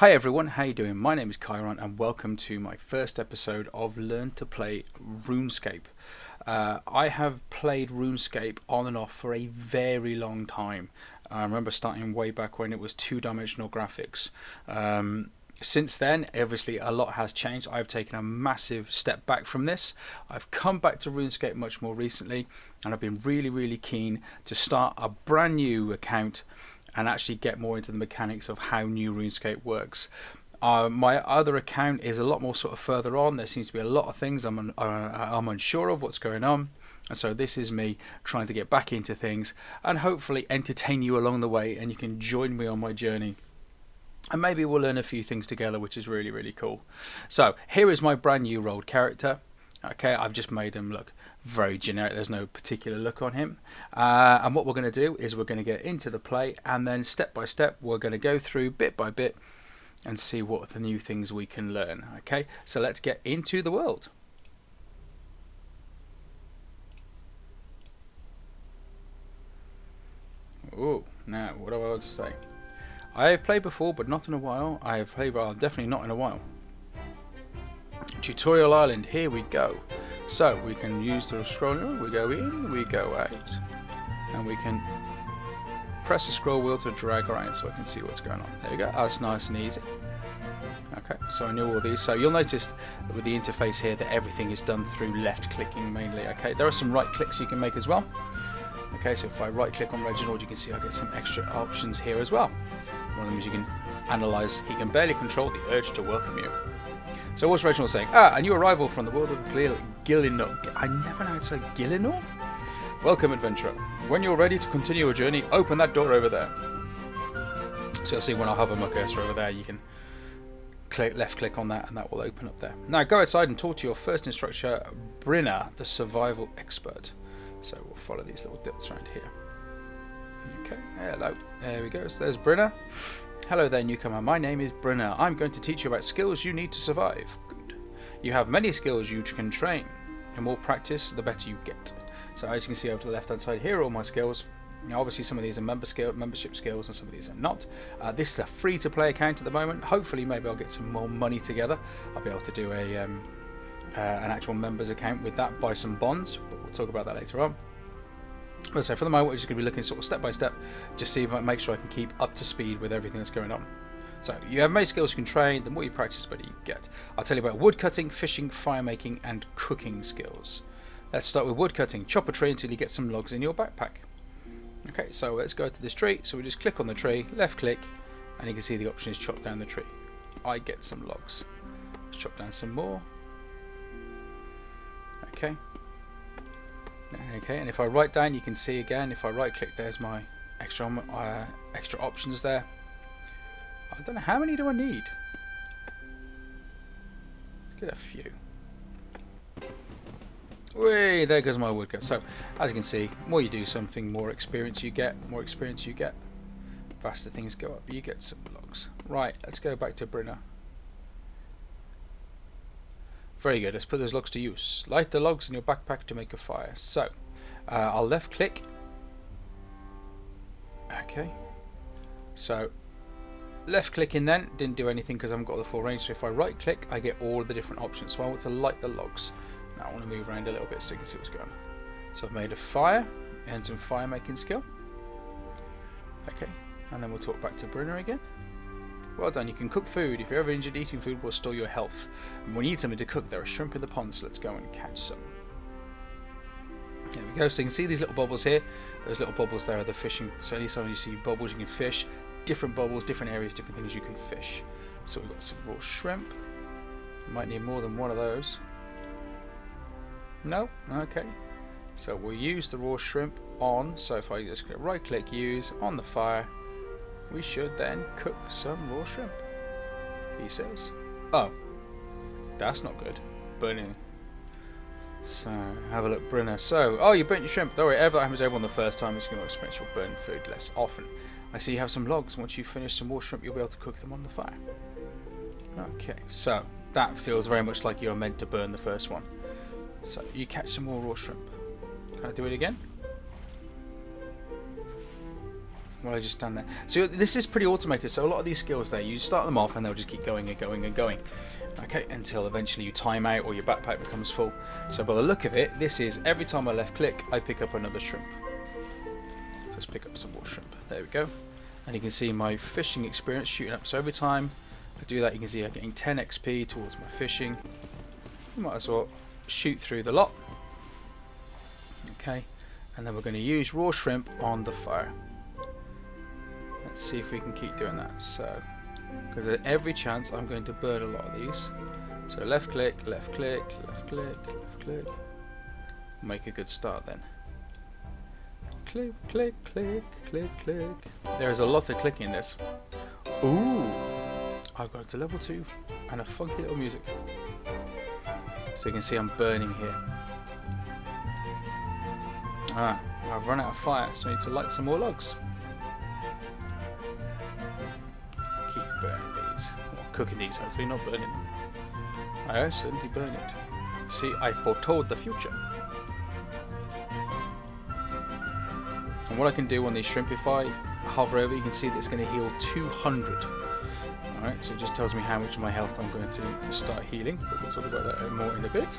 Hi everyone, how you doing? My name is Khyron and welcome to my first episode of Learn to Play Runescape. I have played Runescape on and off for a very long time. I remember starting way back when it was two-dimensional graphics. Since then, obviously a lot has changed. I've taken a massive step back from this. I've come back to RuneScape much more recently, and I've been really keen to start a brand new account and actually get more into the mechanics of how new RuneScape works. My other account is a lot more sort of further on. There seems to be a lot of things I'm unsure of what's going on, and so this is me trying to get back into things and hopefully entertain you along the way, and you can join me on my journey. And maybe we'll learn a few things together, which is really cool. So here is my brand new rolled character. Okay, I've just made him look very generic. There's no particular look on him. And what we're going to do is we're going to get into the play, and then step by step we're going to go through bit by bit and see what the new things we can learn. Okay, so let's get into the world. Oh, now what do I want to say? I have played before, but not in a while. I have played, well, definitely not in a while. Tutorial Island, here we go. So we can use the scroll. We go in, we go out, and we can press the scroll wheel to drag around so I can see what's going on. There we go. That's nice and easy. Okay, so I knew all these. So you'll notice with the interface here that everything is done through left clicking mainly. Okay, there are some right clicks you can make as well. Okay, so if I right click on Reginald, you can see I get some extra options here as well. One of them is you can analyze. He can barely control the urge to welcome you. So what's Reginald saying? A new arrival from the world of Gillinor. I never know how to say Gillinor. Welcome, adventurer. When you're ready to continue your journey, open that door over there. So you'll see when I hover my cursor over there, you can left click on that and that will open up there. Now go outside and talk to your first instructor, Brynna, the survival expert. So we'll follow these little dots around here. Okay, hello. There we go. So there's Brynna. Hello there, newcomer. My name is Brynna. I'm going to teach you about skills you need to survive. Good. You have many skills you can train. The more practice, the better you get. So as you can see over to the left-hand side, here are all my skills. Now, obviously, some of these are membership skills, and some of these are not. This is a free-to-play account at the moment. Hopefully, maybe I'll get some more money together. I'll be able to do an actual members account with that, buy some bonds, but we'll talk about that later on. But so for the moment, we're just going to be looking sort of step by step, just see if I make sure I can keep up to speed with everything that's going on. So you have many skills you can train. The more you practice, the better you get. I'll tell you about wood cutting, fishing, fire making, and cooking skills. Let's start with wood cutting. Chop a tree until you get some logs in your backpack. Okay, so let's go to this tree. So we just click on the tree, left click, and you can see the option is chop down the tree. I get some logs. Let's chop down some more. Okay. Okay, and if I write down, you can see again, if I right click, there's my extra options there. I don't know, how many do I need? Get a few. Whee, there goes my woodcut. So, as you can see, more you do something, more experience you get, faster things go up, you get some logs. Right, let's go back to Brynna. Very good, let's put those logs to use. Light the logs in your backpack to make a fire. So, I'll left click. Okay. So, left click in then, didn't do anything because I haven't got the full range. So if I right click, I get all of the different options. So I want to light the logs. Now I want to move around a little bit so you can see what's going on. So I've made a fire and some fire making skill. Okay, and then we'll talk back to Brynna again. Well done, you can cook food. If you're ever injured, eating food will restore your health. And when you need something to cook, there are shrimp in the pond, so let's go and catch some. There we go, so you can see these little bubbles here. Those little bubbles there are the fishing. So anytime you see bubbles, you can fish. Different bubbles, different areas, different things you can fish. So we've got some raw shrimp. Might need more than one of those. No? Okay. So we'll use the raw shrimp on. So if I just right click, use on the fire, we should then cook some raw shrimp. He says. Oh, that's not good. Burning. So have a look, Brynna. So, oh, you burnt your shrimp. Don't worry, ever that happens to everyone the first time, it's going to experience you'll burn food less often. I see you have some logs. Once you finish some more shrimp, you'll be able to cook them on the fire. Okay, so that feels very much like you're meant to burn the first one. So you catch some more raw shrimp. Can I do it again? Well, I just stand there. So this is pretty automated. So a lot of these skills there, you start them off and they'll just keep going and going and going. Okay, until eventually you time out or your backpack becomes full. So by the look of it, this is every time I left click, I pick up another shrimp. Let's pick up some more shrimp. There we go. And you can see my fishing experience shooting up. So every time I do that, you can see I'm getting 10 XP towards my fishing. You might as well shoot through the lot. Okay, and then we're going to use raw shrimp on the fire. Let's see if we can keep doing that. So, because at every chance I'm going to burn a lot of these. So left click, left click, left click, left click. Make a good start then. Click, click, click, click, click. There is a lot of clicking in this. Ooh! I've got it to level 2 and a funky little music. So you can see I'm burning here. Ah, I've run out of fire, so I need to light some more logs. Keep burning these. Or cooking these, hopefully, not burning them. I certainly burn it. See, I foretold the future. And what I can do on these shrimp, if I hover over, you can see that it's going to heal 200. Alright, so it just tells me how much of my health I'm going to start healing, but we'll talk about that more in a bit.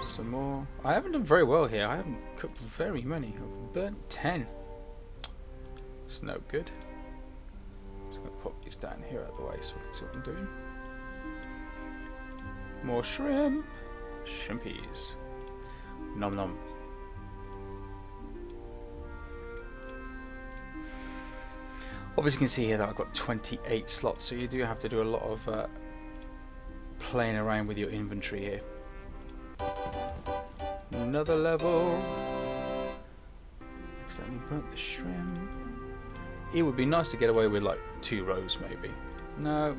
Some more. I haven't done very well here. I haven't cooked very many. I've burnt 10. It's no good. I'm just going to pop these down here out of the way so we can see what I'm doing. More shrimp. Shrimpies. Nom nom. Obviously you can see here that I've got 28 slots, so you do have to do a lot of playing around with your inventory here. Another level. Accidentally burnt the shrimp. It would be nice to get away with like 2 rows maybe. No.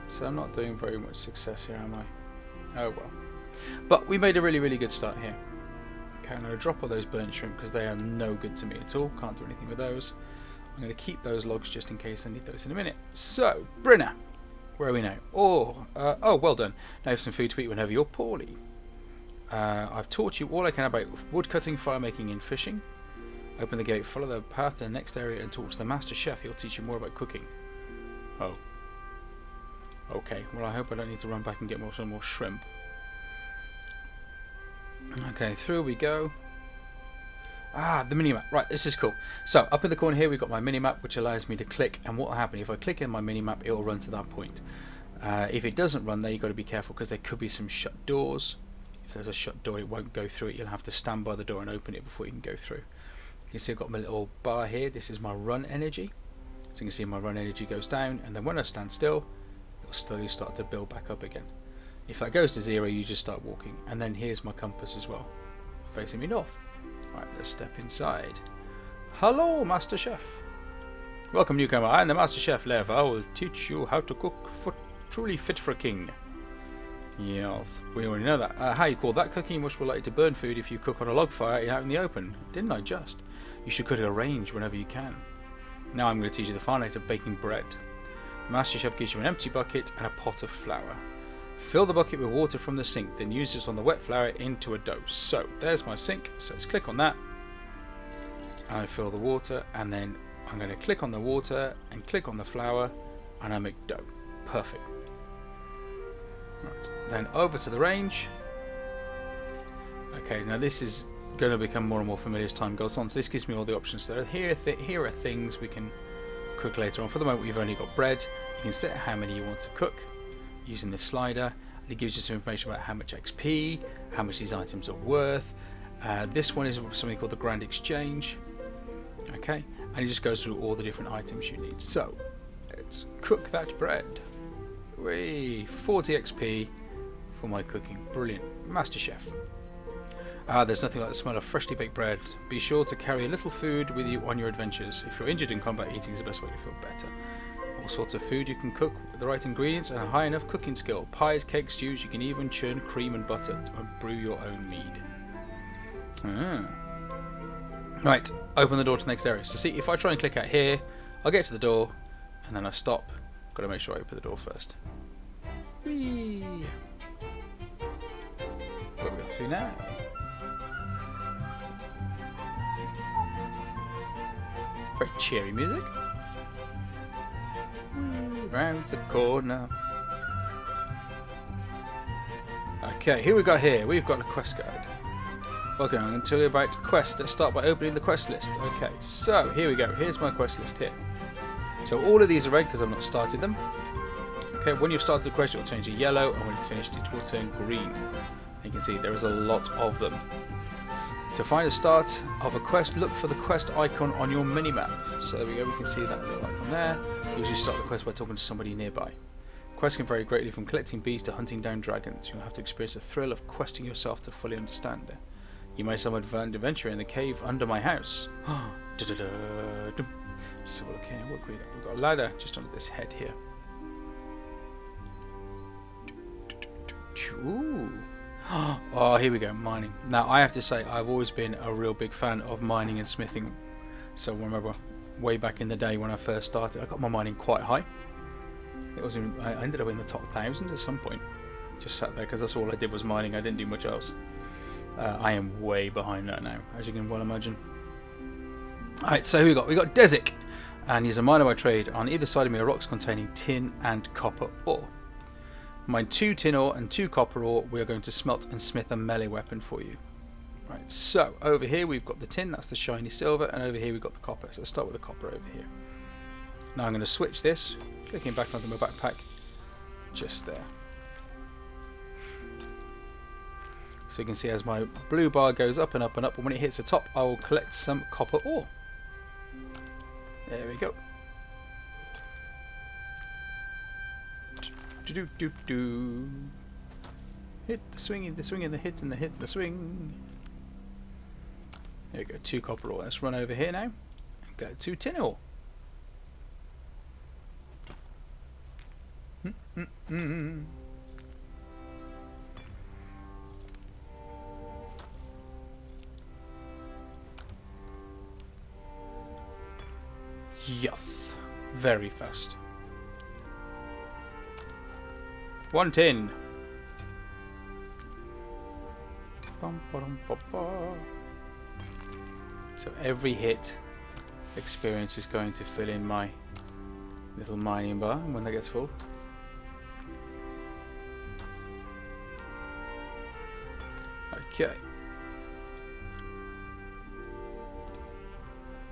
So I'm not doing very much success here, am I? Oh well. But we made a really, really good start here. Okay, I'm going to drop all those burnt shrimp because they are no good to me at all. Can't do anything with those. I'm going to keep those logs just in case I need those in a minute. So, Brinna, where are we now? Oh, well done. Now you have some food to eat whenever you're poorly. I've taught you all I can about woodcutting, fire making and fishing. Open the gate, follow the path to the next area and talk to the master chef. He'll teach you more about cooking. Oh. Okay, well I hope I don't need to run back and get some more shrimp. Okay, through we go. Ah, the minimap. Right, this is cool. So, up in the corner here we've got my minimap, which allows me to click, and what will happen, if I click in my minimap, it will run to that point. If it doesn't run there, you've got to be careful, because there could be some shut doors. If there's a shut door, it won't go through it. You'll have to stand by the door and open it before you can go through. You can see I've got my little bar here. This is my run energy. So you can see my run energy goes down, and then when I stand still, it'll slowly start to build back up again. If that goes to 0, you just start walking. And then here's my compass as well, facing me north. Right, let's step inside. Hello, Master Chef. Welcome, newcomer. I am the Master Chef, Lev. I will teach you how to cook truly fit for a king. Yes, we already know that. How you call that cooking? Much more likely to burn food if you cook on a log fire out in the open. Didn't I just? You should cook at a range whenever you can. Now I'm going to teach you the fine art of baking bread. The Master Chef gives you an empty bucket and a pot of flour. Fill the bucket with water from the sink, then use this on the wet flour into a dough. So there's my sink, so let's click on that. And I fill the water, and then I'm going to click on the water and click on the flour, and I make dough. Perfect. Right, then over to the range. Okay, now this is going to become more and more familiar as time goes on, so this gives me all the options. So here are things we can cook later on. For the moment we've only got bread. You can set how many you want to cook using this slider, and it gives you some information about how much XP, how much these items are worth. This one is something called the Grand Exchange. Okay, and it just goes through all the different items you need. So let's cook that bread. Whee! 40 XP for my cooking. Brilliant. Master Chef. There's nothing like the smell of freshly baked bread. Be sure to carry a little food with you on your adventures. If you're injured in combat, eating is the best way to feel better. All sorts of food you can cook with the right ingredients and a high enough cooking skill. Pies, cakes, stews, you can even churn cream and butter and brew your own mead. Right, open the door to the next area. So see, if I try and click out here, I'll get to the door and then I stop. Got to make sure I open the door first. Whee! to now. Very cheery music. Round the corner. Okay, here we got here. We've got a quest guide. Okay, I'm going to tell you about quests. Let's start by opening the quest list. Okay, so here we go. Here's my quest list here. So all of these are red because I've not started them. Okay, when you've started the quest, it will change to yellow, and when it's finished, it will turn green. You can see there is a lot of them. To find the start of a quest, look for the quest icon on your minimap. So there we go, we can see that little icon there. Usually start the quest by talking to somebody nearby. Quests can vary greatly from collecting bees to hunting down dragons. You'll have to experience the thrill of questing yourself to fully understand it. You may summon an adventure in the cave under my house. Just have a look here. What we got? We've got a ladder just under this head here. Ooh. Oh, here we go, mining. Now, I have to say, I've always been a real big fan of mining and smithing. So, remember, way back in the day when I first started, I got my mining quite high. I ended up in the top 1,000 at some point. Just sat there because that's all I did was mining. I didn't do much else. I am way behind that now, as you can well imagine. Alright, so who we got? We got Desic, and he's a miner by trade. On either side of me are rocks containing tin and copper ore. Mine 2 tin ore and 2 copper ore. We are going to smelt and smith a melee weapon for you. Right, so over here we've got the tin, that's the shiny silver, and over here we've got the copper. So let's start with the copper over here. Now I'm going to switch this, clicking back onto my backpack, just there. So you can see as my blue bar goes up and up and up, and when it hits the top, I will collect some copper ore. There we go. Do. Hit the swing, the swing, and the hit, and the hit, the swing. There we go, 2 copper ore. Let's run over here now and go 2 tin ore. Yes, very fast. 1 tin. So every hit experience is going to fill in my little mining bar when that gets full. Okay.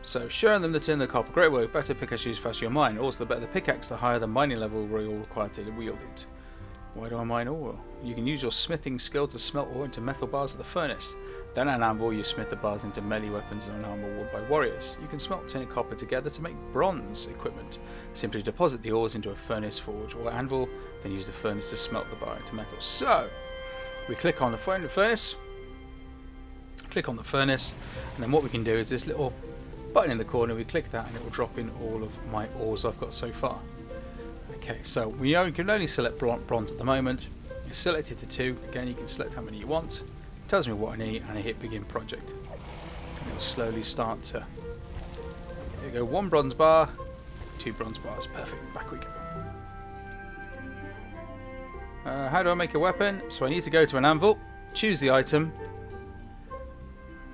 So showing them the tin and the copper, great work, better pickaxe use faster your mine. Also the better the pickaxe, the higher the mining level you'll require to wield it. Why do I mine ore? You can use your smithing skill to smelt ore into metal bars at the furnace. Then an anvil, you smith the bars into melee weapons and armor worn by warriors. You can smelt tin and copper together to make bronze equipment. Simply deposit the ores into a furnace, forge, or anvil, then use the furnace to smelt the bar into metal. So, we click on the furnace, and then what we can do is this little button in the corner, we click that and it will drop in all of my ores I've got so far. Okay, so we can only select bronze at the moment. You select it to 2. Again, you can select how many you want. It tells me what I need, and I hit begin project. And it'll slowly start to. There you go, 1 bronze bar, 2 bronze bars. Perfect. Back we go. How do I make a weapon? So I need to go to an anvil, choose the item.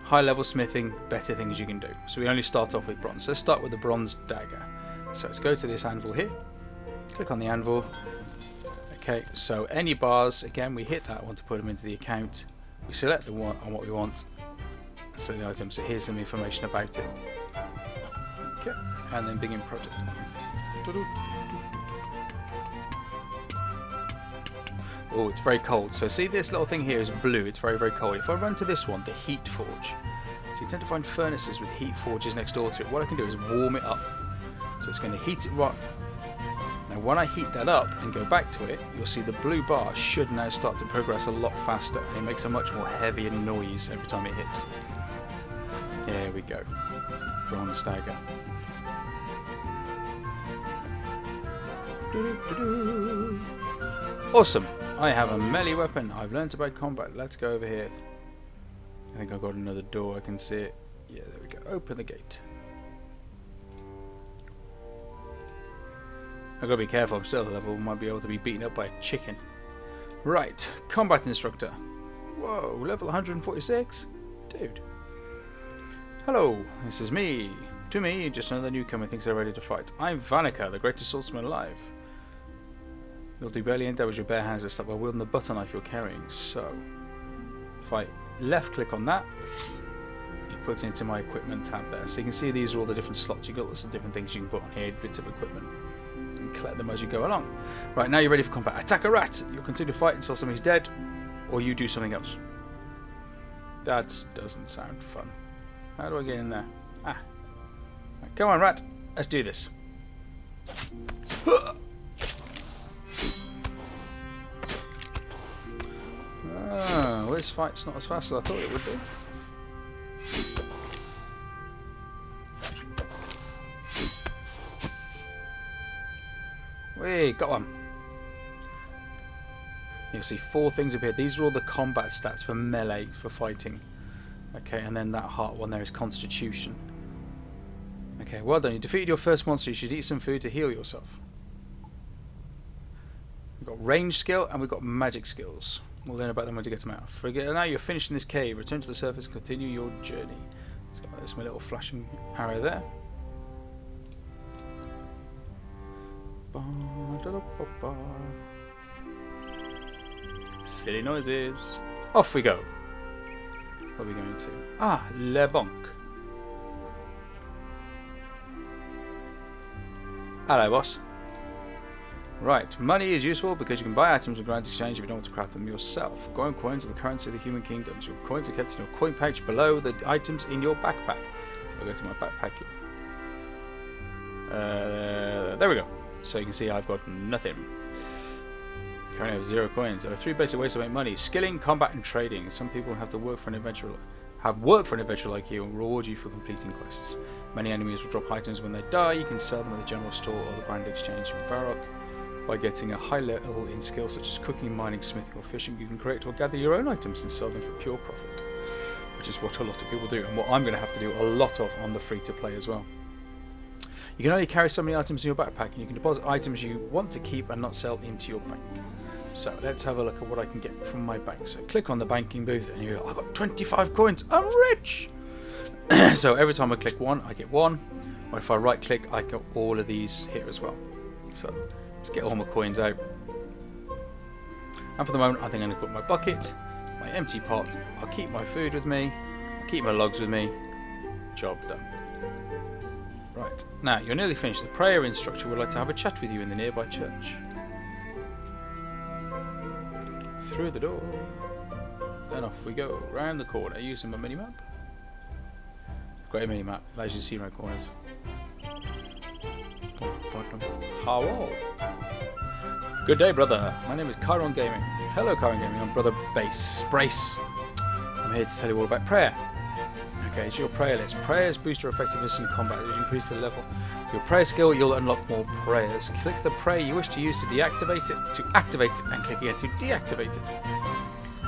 High level smithing, better things you can do. So we only start off with bronze. So let's start with the bronze dagger. So let's go to this anvil here. Click on the anvil. Okay, so any bars, again we hit that one to put them into the account. We select the one on what we want. So the item, so here's some information about it. Okay, and then begin project. Oh, it's very cold. So see this little thing here is blue, it's very, very cold. If I run to this one, the heat forge. So you tend to find furnaces with heat forges next door to it. What I can do is warm it up. So it's going to heat it right. Now when I heat that up and go back to it, you'll see the blue bar should now start to progress a lot faster, and it makes a much more heavier noise every time it hits. There we go. Bronze dagger. Awesome. I have a melee weapon. I've learned about combat. Let's go over here. I think I've got another door. I can see it. Yeah, there we go. Open the gate. I've got to be careful, I'm still at the level, might be able to be beaten up by a chicken. Right, combat instructor. Whoa, level 146? Dude. Hello, this is me. To me, just another newcomer thinks they're ready to fight. I'm Vanica, the greatest swordsman alive. You'll do barely any damage with your bare hands except by wielding the butter knife you're carrying. So, if I left click on that, it puts it into my equipment tab there. So you can see these are all the different slots. You've got lots of different things you can put on here, bits of equipment. And collect them as you go along. Right, now you're ready for combat. Attack a rat! You'll continue to fight until somebody's dead, or you do something else. That doesn't sound fun. How do I get in there? Ah. Right, come on, rat. Let's do this. Well, this fight's not as fast as I thought it would be. Wait, got one. You'll see 4 things appear. These are all the combat stats for melee, for fighting. Okay, and then that heart one there is Constitution. Okay, well done. You defeated your first monster. You should eat some food to heal yourself. We've got range skill and we've got magic skills. We'll learn about them when we get them out. Now you're finished in this cave. Return to the surface and continue your journey. So there's my little flashing arrow there. Silly noises. Off we go. Where are we going to? Ah, Le Bonk. Hello, boss. Right, money is useful because you can buy items with grand exchange if you don't want to craft them yourself. Gold coins are the currency of the human kingdoms. Your coins are kept in your coin pouch below the items in your backpack. So I'll go to my backpack. There we go. So you can see I've got nothing. Currently have 0 coins. There are 3 basic ways to make money: skilling, combat, and trading. Some people have to work for an adventurer, like you and reward you for completing quests. Many enemies will drop items when they die. You can sell them at the general store or the grand exchange in Varrock. By getting a high level in skills such as cooking, mining, smithing, or fishing, you can create or gather your own items and sell them for pure profit, which is what a lot of people do, and what I'm going to have to do a lot of on the free-to-play as well. You can only carry so many items in your backpack, and you can deposit items you want to keep and not sell into your bank. So let's have a look at what I can get from my bank. So click on the banking booth, and you go, I've got 25 coins, I'm rich! So every time I click one, I get 1, or if I right-click, I get all of these here as well. So let's get all my coins out. And for the moment, I think I'm going to put my bucket, my empty pot, I'll keep my food with me, I'll keep my logs with me. Job done. Right, now you're nearly finished. The prayer instructor would like to have a chat with you in the nearby church. Through the door. Then off we go, round the corner, using my mini-map. Great mini-map, allows you to see around corners. Hello. Good day, brother. My name is Khyron Gaming. Hello, Khyron Gaming. I'm Brother Brace. I'm here to tell you all about prayer. Okay, it's your prayer list. Prayers boost your effectiveness in combat. As you increase the level of your prayer skill, you'll unlock more prayers. Click the prayer you wish to use to deactivate it, to activate it, and click again to deactivate it.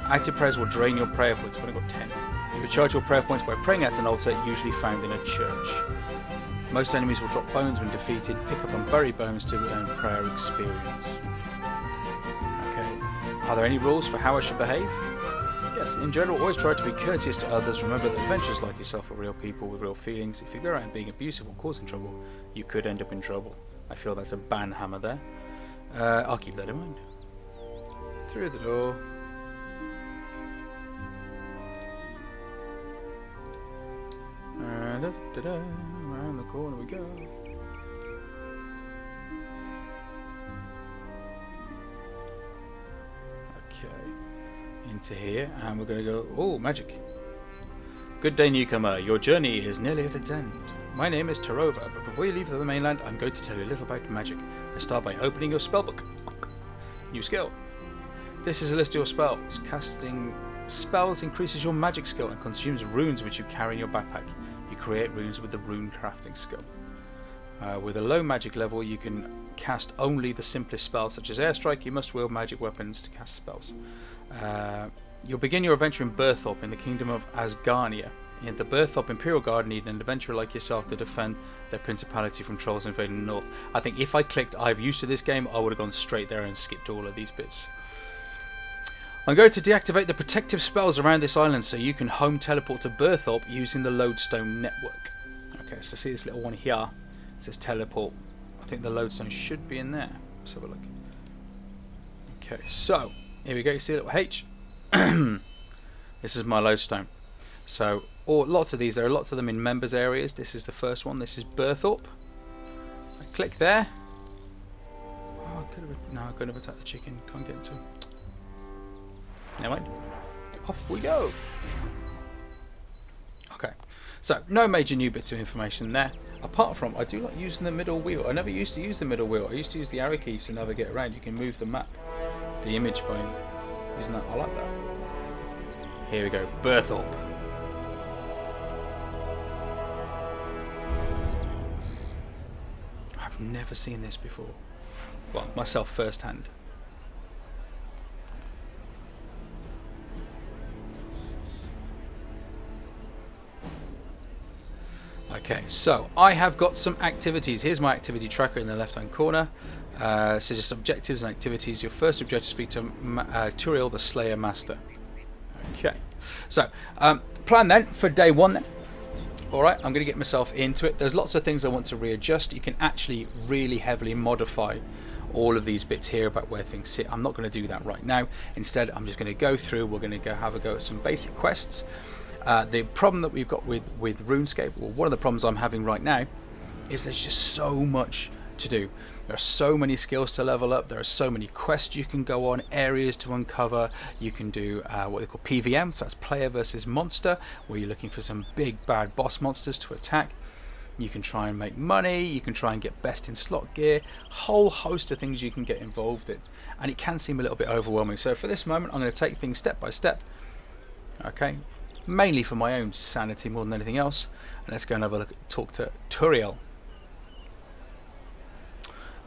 Active prayers will drain your prayer points. I've only got 10. You can charge your prayer points by praying at an altar, usually found in a church. Most enemies will drop bones when defeated. Pick up and bury bones to earn prayer experience. Okay. Are there any rules for how I should behave? Yes, in general, always try to be courteous to others. Remember that adventurers like yourself are real people with real feelings. If you go around being abusive or causing trouble, you could end up in trouble. I feel that's a ban hammer there. I'll keep that in mind. Through the door. Around the corner we go. Okay. Into here, and we're going to go. Oh, magic. Good day, newcomer. Your journey is nearly at its end. My name is Tarova, but before you leave the mainland, I'm going to tell you a little about magic. Let's start by opening your spellbook. New skill. This is a list of your spells. Casting spells increases your magic skill and consumes runes which you carry in your backpack. You create runes with the rune crafting skill. With a low magic level, you can cast only the simplest spells, such as airstrike. You must wield magic weapons to cast spells. You'll begin your adventure in Berthorpe in the kingdom of Asgarnia. In the Berthorpe Imperial Guard need an adventurer like yourself to defend their principality from trolls invading the north. I think if I clicked I've used to this game, I would have gone straight there and skipped all of these bits. I'm going to deactivate the protective spells around this island so you can home teleport to Berthorpe using the lodestone network. Okay, so see this little one here. It says teleport. I think the lodestone should be in there. Let's have a look. Okay, so here we go. You see a little H? This is my lodestone. So lots of these. There are lots of them in members areas. This is the first one. This is Berthorpe. I click there. Oh, I could have attacked the chicken. Can't get into him. Never mind. Off we go. Okay, so no major new bits of information there. Apart from, I do like using the middle wheel. I never used to use the middle wheel. I used to use the arrow keys to navigate around. You can move the map, the image by using that. I like that. Here we go, Berthorpe. I've never seen this before. Well, myself firsthand. Okay, so I have got some activities. Here's my activity tracker in the left hand corner. So just objectives and activities. Your first objective is to speak to Turiel, the Slayer Master. Okay, so plan then for day one then. Alright, I'm going to get myself into it. There's lots of things I want to readjust. You can actually really heavily modify all of these bits here about where things sit. I'm not going to do that right now. Instead, I'm just going to go through. We're going to go have a go at some basic quests. The problem that we've got with RuneScape, or one of the problems I'm having right now, is there's just so much to do. There are so many skills to level up. There are so many quests you can go on, areas to uncover. You can do what they call PVM, so that's player versus monster, where you're looking for some big bad boss monsters to attack. You can try and make money. You can try and get best in slot gear. Whole host of things you can get involved in, and it can seem a little bit overwhelming. So for this moment, I'm going to take things step by step. Okay. Mainly for my own sanity more than anything else. And let's go and have a look, talk to Turiel.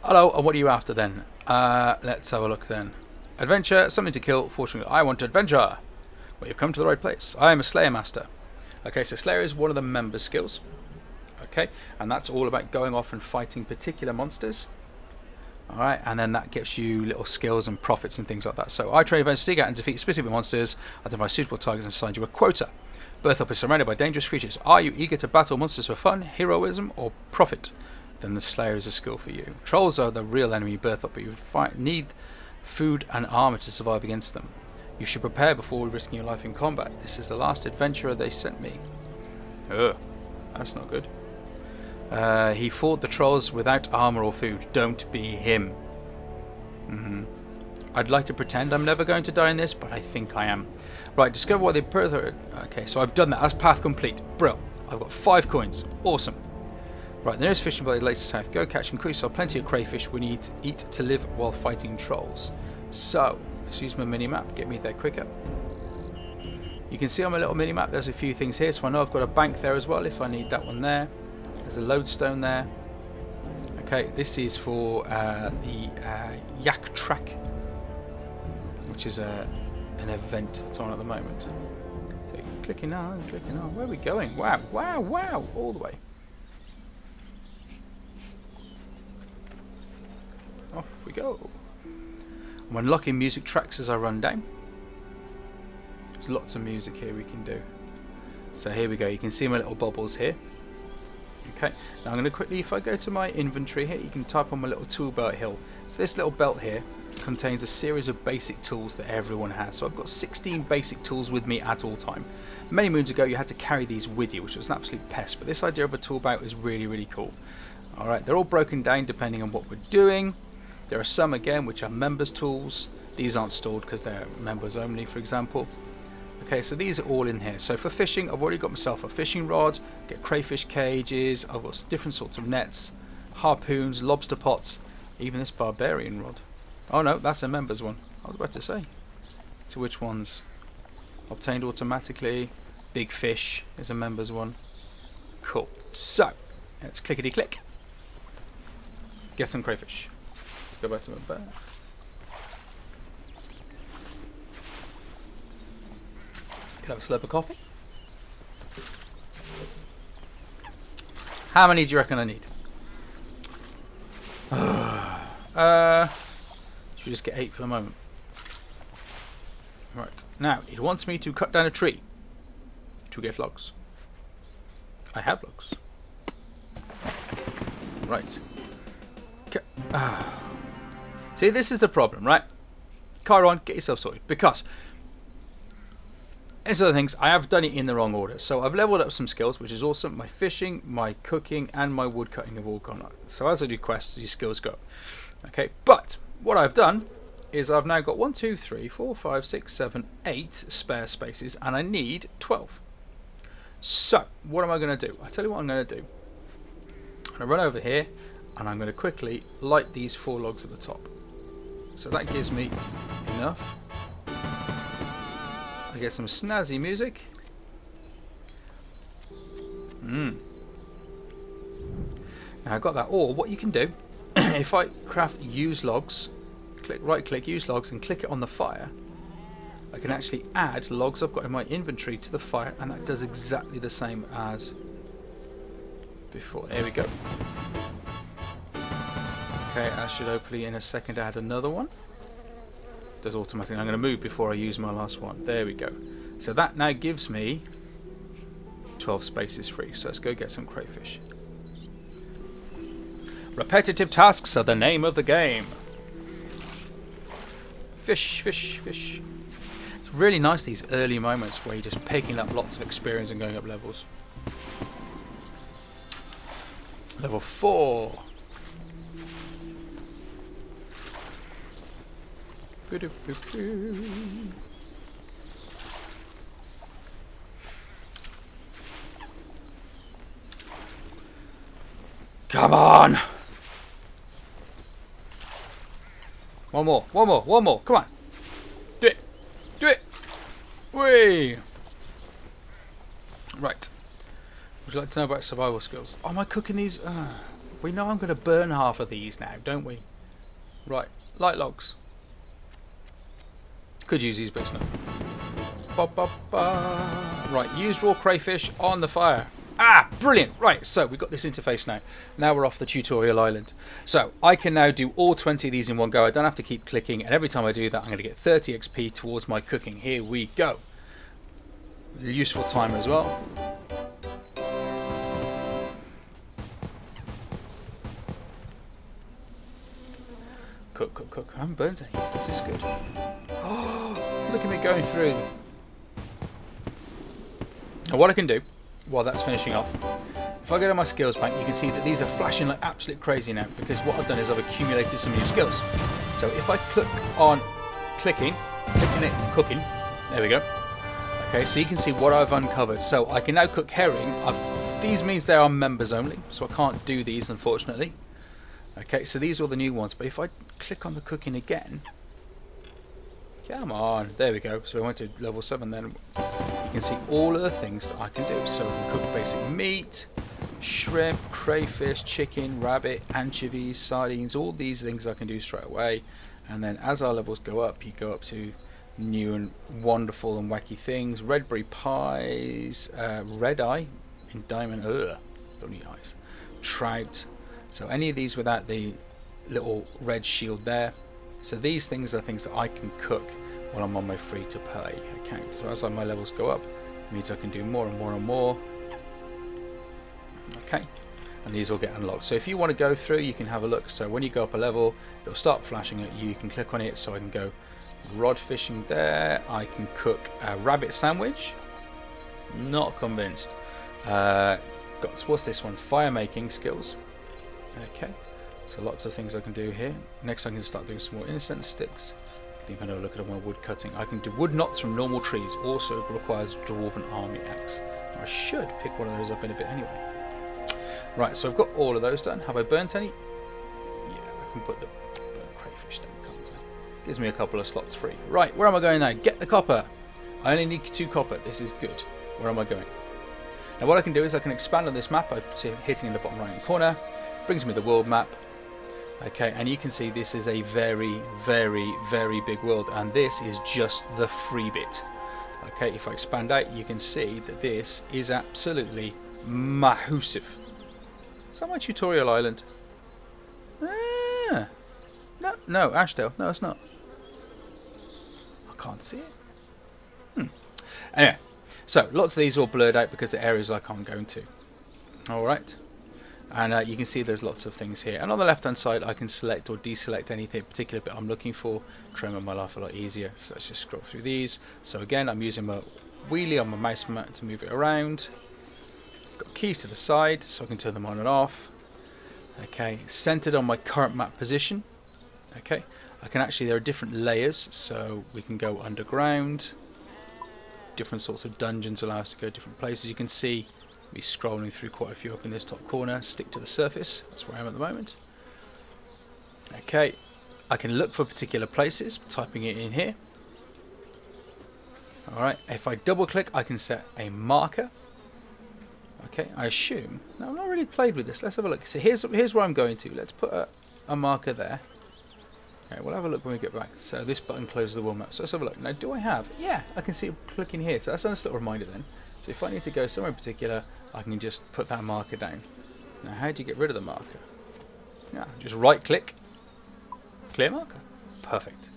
Hello, and what are you after then? Let's have a look then. Adventure, something to kill. Fortunately, I want adventure. Well, you've come to the right place. I am a Slayer Master. Okay, so Slayer is one of the member skills. Okay, and that's all about going off and fighting particular monsters. Alright, and then that gives you little skills and profits and things like that. So I train events to seek out and defeat specific monsters, identify suitable targets and assign you a quota. Berthorpe is surrounded by dangerous creatures. Are you eager to battle monsters for fun, heroism, or profit? Then the Slayer is a skill for you. Trolls are the real enemy Berthorpe, but you need food and armor to survive against them. You should prepare before risking your life in combat. This is the last adventurer they sent me. Ugh, that's not good. He fought the trolls without armor or food. Don't be him. I'd like to pretend I'm never going to die in this, but I think I am. Right, discover why they Okay, so I've done that. That's path complete. Brill. I've got 5 coins. Awesome. Right, the nearest fishing village lays to south. Go catch and cook. So plenty of crayfish we need to eat to live while fighting trolls. So let's use my mini map. Get me there quicker. You can see on my little mini map there's a few things here. So I know I've got a bank there as well if I need that one there. There's a lodestone there. Okay, this is for the Yak Track, which is an event that's on at the moment. So clicking on, clicking on. Where are we going? Wow, wow, wow! All the way. Off we go. I'm unlocking music tracks as I run down. There's lots of music here we can do. So here we go. You can see my little bubbles here. Okay, now I'm going to quickly, if I go to my inventory here, you can type on my little tool belt here. So this little belt here contains a series of basic tools that everyone has. So I've got 16 basic tools with me at all time. Many moons ago you had to carry these with you, which was an absolute pest, but this idea of a tool belt is really, really cool. Alright, they're all broken down depending on what we're doing. There are some again which are members tools. These aren't stored because they're members only, for example. Okay, so these are all in here. So for fishing, I've already got myself a fishing rod, get crayfish cages, I've got different sorts of nets, harpoons, lobster pots, even this barbarian rod. Oh no, that's a members one. I was about to say. So which ones? Obtained automatically. Big fish is a members one. Cool. So, let's clickety click. Get some crayfish. Go back to my bag. Can I have a slurp of coffee? How many do you reckon I need? Should we just get 8 for the moment? Right, now it wants me to cut down a tree to get logs. I have logs. Right. See, this is the problem, right? Khyron, get yourself sorted. Because, as other things, I have done it in the wrong order. So I've leveled up some skills, which is awesome. My fishing, my cooking, and my wood cutting have all gone up. So as I do quests, these skills go up. Okay, but what I've done is I've now got 1, 2, 3, 4, 5, 6, 7, 8 spare spaces, and I need 12. So, what am I going to do? I'll tell you what I'm going to do. I'm going to run over here, and I'm going to quickly light these 4 logs at the top. So that gives me enough. I get some snazzy music. Now I've got that. Or what you can do, if I craft use logs, right click use logs and click it on the fire, I can actually add logs I've got in my inventory to the fire, and that does exactly the same as before. There we go. Okay, I should hopefully in a second add another one. It does automatically. I'm going to move before I use my last one. There we go. So that now gives me 12 spaces free. So let's go get some crayfish. Repetitive tasks are the name of the game. Fish, fish, fish. It's really nice, these early moments where you're just picking up lots of experience and going up levels. Level 4. Come on! One more, one more, one more. Come on. Do it. Do it. Whee! Right. Would you like to know about survival skills? Oh, am I cooking these? We know I'm going to burn half of these now, don't we? Right. Light logs. Could use these bits now. Ba, ba, ba. Right. Use raw crayfish on the fire. Ah, brilliant. Right, so we've got this interface now. Now we're off the tutorial island. So I can now do all 20 of these in one go. I don't have to keep clicking, and every time I do that I'm going to get 30 XP towards my cooking. Here we go. Useful timer as well. Cook, cook, cook. I haven't burnt any. This is good. Oh, look at me going through. Now what I can do while that's finishing off, if I go to my skills bank, you can see that these are flashing like absolute crazy now, because what I've done is I've accumulated some new skills. So if I click on clicking it, cooking, there we go. Okay, so you can see what I've uncovered. So I can now cook herring. These means they are members only, so I can't do these unfortunately. Okay, so these are all the new ones, but if I click on the cooking again, come on, there we go. So we went to level 7 then. You can see all of the things that I can do. So we can cook basic meat, shrimp, crayfish, chicken, rabbit, anchovies, sardines, all these things I can do straight away. And then as our levels go up, you go up to new and wonderful and wacky things. Redberry pies, red eye in diamond, don't need eyes. Trout. So any of these without the little red shield there. So these things are things that I can cook when I'm on my free to play account. So as my levels go up, it means I can do more and more and more. Okay, and these will get unlocked. So if you want to go through, you can have a look. So when you go up a level, it'll start flashing at you. You can click on it. So I can go rod fishing there. I can cook a rabbit sandwich. Not convinced. What's this one? Fire making skills. Okay. So lots of things I can do here. Next I can start doing some more incense sticks. Even though look at my wood cutting. I can do wood knots from normal trees. Also requires dwarven army axe. I should pick one of those up in a bit anyway. Right, so I've got all of those done. Have I burnt any? Yeah, I can put the burnt crayfish down, can't I? Gives me a couple of slots free. Right, where am I going now? Get the copper. I only need 2 copper. This is good. Where am I going? Now what I can do is I can expand on this map by hitting in the bottom right hand corner. Brings me the world map. Okay, and you can see this is a very, very, very big world, and this is just the free bit. Okay, if I expand out, you can see that this is absolutely massive. Is that my tutorial island? Ah, no, Ashdale. No, it's not. I can't see it. Anyway, so lots of these are all blurred out because the areas I can't go into. Alright. And you can see there's lots of things here. And on the left hand side I can select or deselect anything particular bit I'm looking for, trying to make my life a lot easier. So let's just scroll through these. So again, I'm using my wheelie on my mouse to move it around. Got keys to the side so I can turn them on and off. Okay, centered on my current map position. Okay, I can actually, there are different layers, so we can go underground. Different sorts of dungeons allow us to go different places. You can see me scrolling through quite a few up in this top corner. Stick to the surface, that's where I am at the moment. Okay, I can look for particular places, typing it in here. Alright, if I double click I can set a marker. Okay, I assume, no, I've not really played with this, let's have a look. So here's where I'm going to, let's put a marker there. Okay, we'll have a look when we get back. So this button closes the world map, so let's have a look. Now do I have, yeah, I can see it clicking here, so that's a nice little reminder then. So if I need to go somewhere in particular, I can just put that marker down. Now how do you get rid of the marker? Yeah, just right click, clear marker, perfect.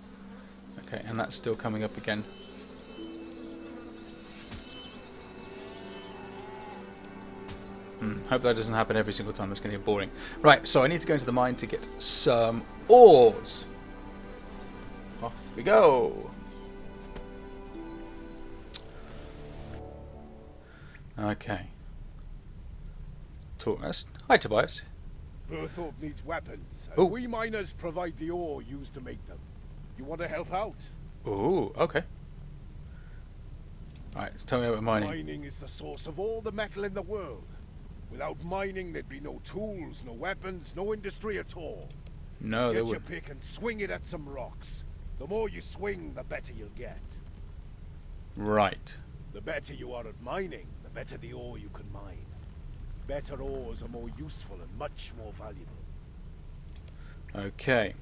Okay, and that's still coming up again. Hope that doesn't happen every single time, that's going to get boring. Right, so I need to go into the mine to get some ores. Off we go. Okay. Talk us. Hi Tobias. Berthorpe needs weapons, and we miners provide the ore used to make them. You want to help out? Ooh, okay. Alright, tell me about mining. Mining is the source of all the metal in the world. Without mining, there'd be no tools, no weapons, no industry at all. No, there would. would. Get your pick and swing it at some rocks. The more you swing, the better you'll get. Right. The better you are at mining, the better the ore you can mine. Better ores are more useful and much more valuable. Okay.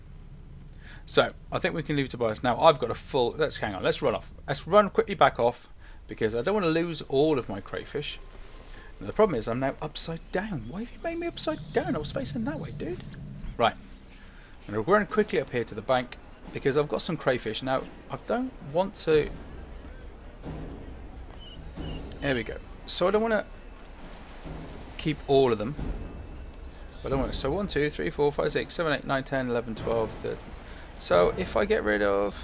So, I think we can leave Tobias. Now, I've got a full... Let's hang on, let's run off. Let's run quickly back off, because I don't want to lose all of my crayfish. Now, the problem is I'm now upside down. Why have you made me upside down? I was facing that way, dude. Right. I'm going to run quickly up here to the bank because I've got some crayfish. Now, I don't want to... There we go. So I don't want to keep all of them. I don't want to. So 1, 2, 3, 4, 5, 6, 7, 8, 9, 10, 11, 12, 13. So if I get rid of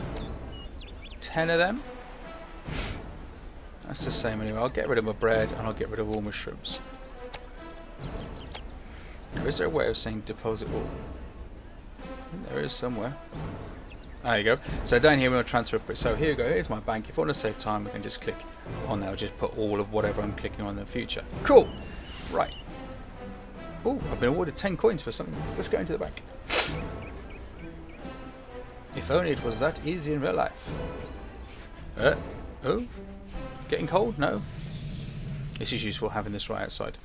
10 of them... That's the same anyway. I'll get rid of my bread and I'll get rid of all my shrooms. Now, is there a way of saying deposit all? There is somewhere. There you go. So down here we'll transfer. So here you go. Here's my bank. If I want to save time, I can just click on there. I'll just put all of whatever I'm clicking on in the future. Cool. Right. Oh, I've been awarded 10 coins for something. Let's go into the bank. If only it was that easy in real life. Oh. Getting cold? No. This is useful having this right outside.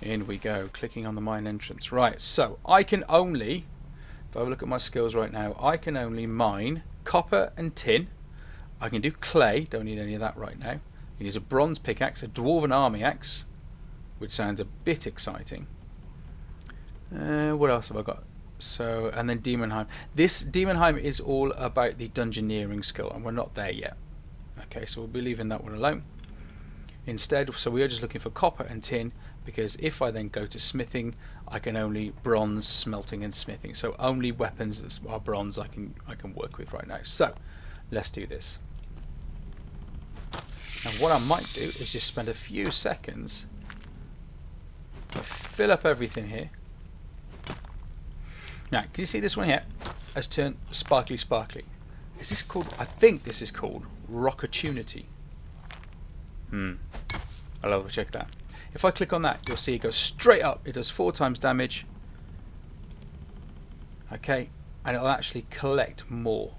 In we go, clicking on the mine entrance. Right, so I can only, if I look at my skills right now, I can only mine copper and tin. I can do clay, don't need any of that right now. I can use a bronze pickaxe, a dwarven army axe, which sounds a bit exciting. What else have I got? So, and then Demonheim. This Demonheim is all about the dungeoneering skill, and we're not there yet. Okay, so we'll be leaving that one alone. Instead, so we are just looking for copper and tin, because if I then go to smithing, I can only bronze, smelting, and smithing. So only weapons that are bronze I can work with right now. So let's do this. And what I might do is just spend a few seconds, fill up everything here. Now, can you see this one here has turned sparkly sparkly? Is this called, I think this is called Rockatunity. I'll have to check that. If I click on that, you'll see it goes straight up. It does 4 times damage. Okay, and it'll actually collect more.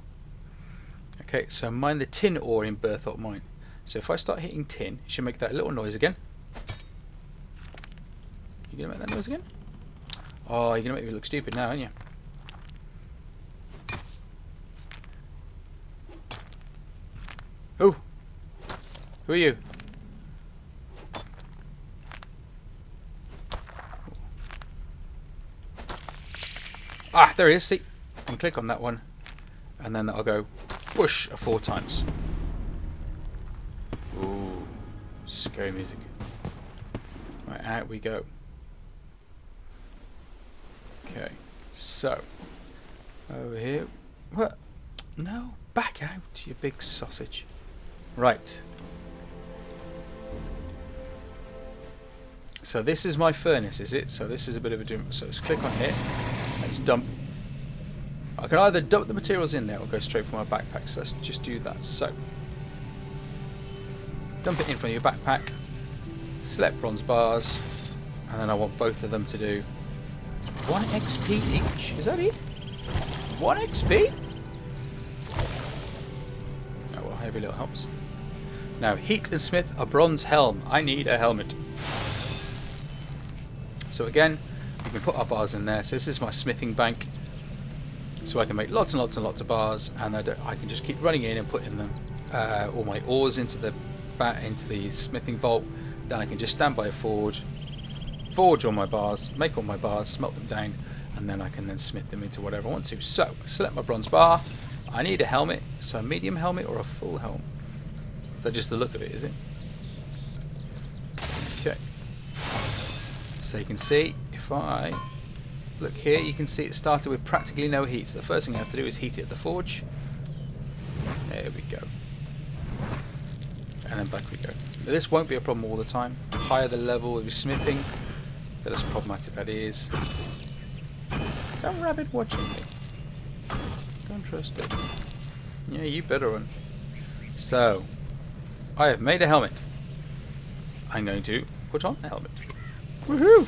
Okay, so mine the tin ore in Berthorpe Mine. So if I start hitting tin, it should make that little noise again. You gonna make that noise again? Oh, you're gonna make me look stupid now, aren't you? Oh, who are you? Ah, there he is. See, and click on that one, and then that'll go whoosh 4 times. scary music. Right, out we go. Okay, so over here. What? No, back out, you big sausage. Right. So this is my furnace, is it? So this is a bit of a doom. So let's click on here. Let's dump. I can either dump the materials in there or go straight for my backpack. So let's just do that. So dump it in from your backpack. Select bronze bars, and then I want both of them to do 1 XP each. Is that it? 1 XP? Oh well, every little helps. Now heat and smith a bronze helm. I need a helmet. So again, we can put our bars in there. So this is my smithing bank. So I can make lots and lots and lots of bars, and I can just keep running in and putting them all my ores into the smithing vault. Then I can just stand by a forge all my bars, make all my bars, smelt them down, and then I can then smith them into whatever I want to. So select my bronze bar. I need a helmet, so a medium helmet or a full helmet. Is that just the look of it, is it? Okay. So you can see, if I look here, you can see it started with practically no heat. So the first thing I have to do is heat it at the forge. There we go. And then back we go. But this won't be a problem all the time. The higher the level of your smithing, the less problematic that is. Is that rabbit watching me? Don't trust it. Yeah, you better run. So, I have made a helmet. I'm going to put on a helmet. Woohoo!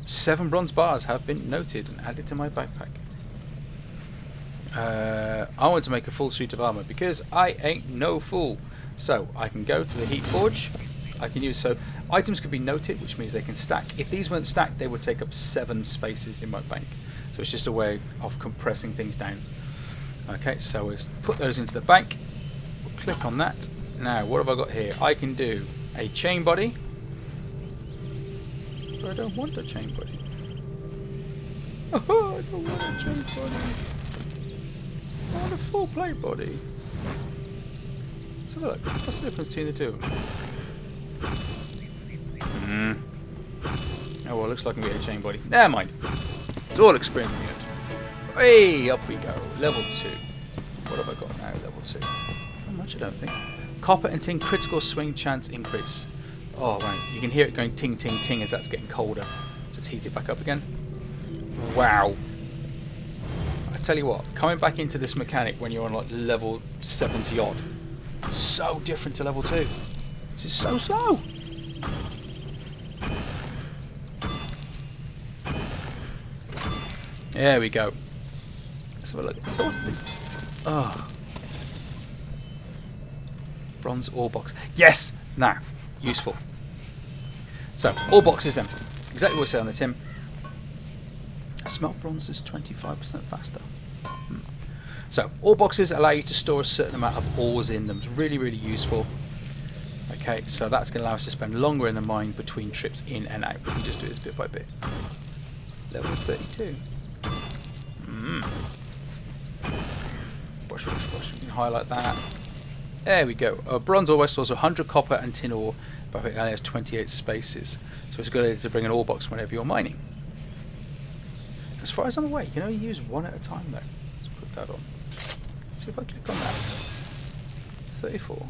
7 bronze bars have been noted and added to my backpack. I want to make a full suit of armor because I ain't no fool. So I can go to the heat forge. I can use, so items can be noted, which means they can stack. If these weren't stacked, they would take up 7 spaces in my bank. So it's just a way of compressing things down. Okay, so we'll put those into the bank. We'll click on that. Now, what have I got here? I can do a chain body. But I don't want a chain body. Oh, I don't want a chain body. I want a full plate body. So look, what's the difference between the two? Oh well, looks like I can get a chain body. Never mind. It's all experiencing it. Hey, up we go. Level 2. What have I got now? Level 2. Not much, I don't think. Copper and tin critical swing chance increase. Oh right, you can hear it going ting ting ting as that's getting colder. Just heat it back up again. Wow. I tell you what, coming back into this mechanic when you're on like level 70 odd, so different to level 2. This is so slow. There we go. Let's have a look. Oh. Bronze ore box. Yes! Now, useful. So, ore boxes then. Exactly what it said on the tin. Smelt bronze is 25% faster. So, ore boxes allow you to store a certain amount of ores in them. It's really, really useful. Okay, so that's going to allow us to spend longer in the mine between trips in and out. We can just do this bit by bit. Level 32. Brush, brush, brush. We can highlight that. There we go. Bronze ore stores 100 copper and tin ore, but it only has 28 spaces. So it's a good idea to bring an ore box whenever you're mining. As far as I'm aware, you can only use one at a time though. Let's put that on. See if I click on that. 34.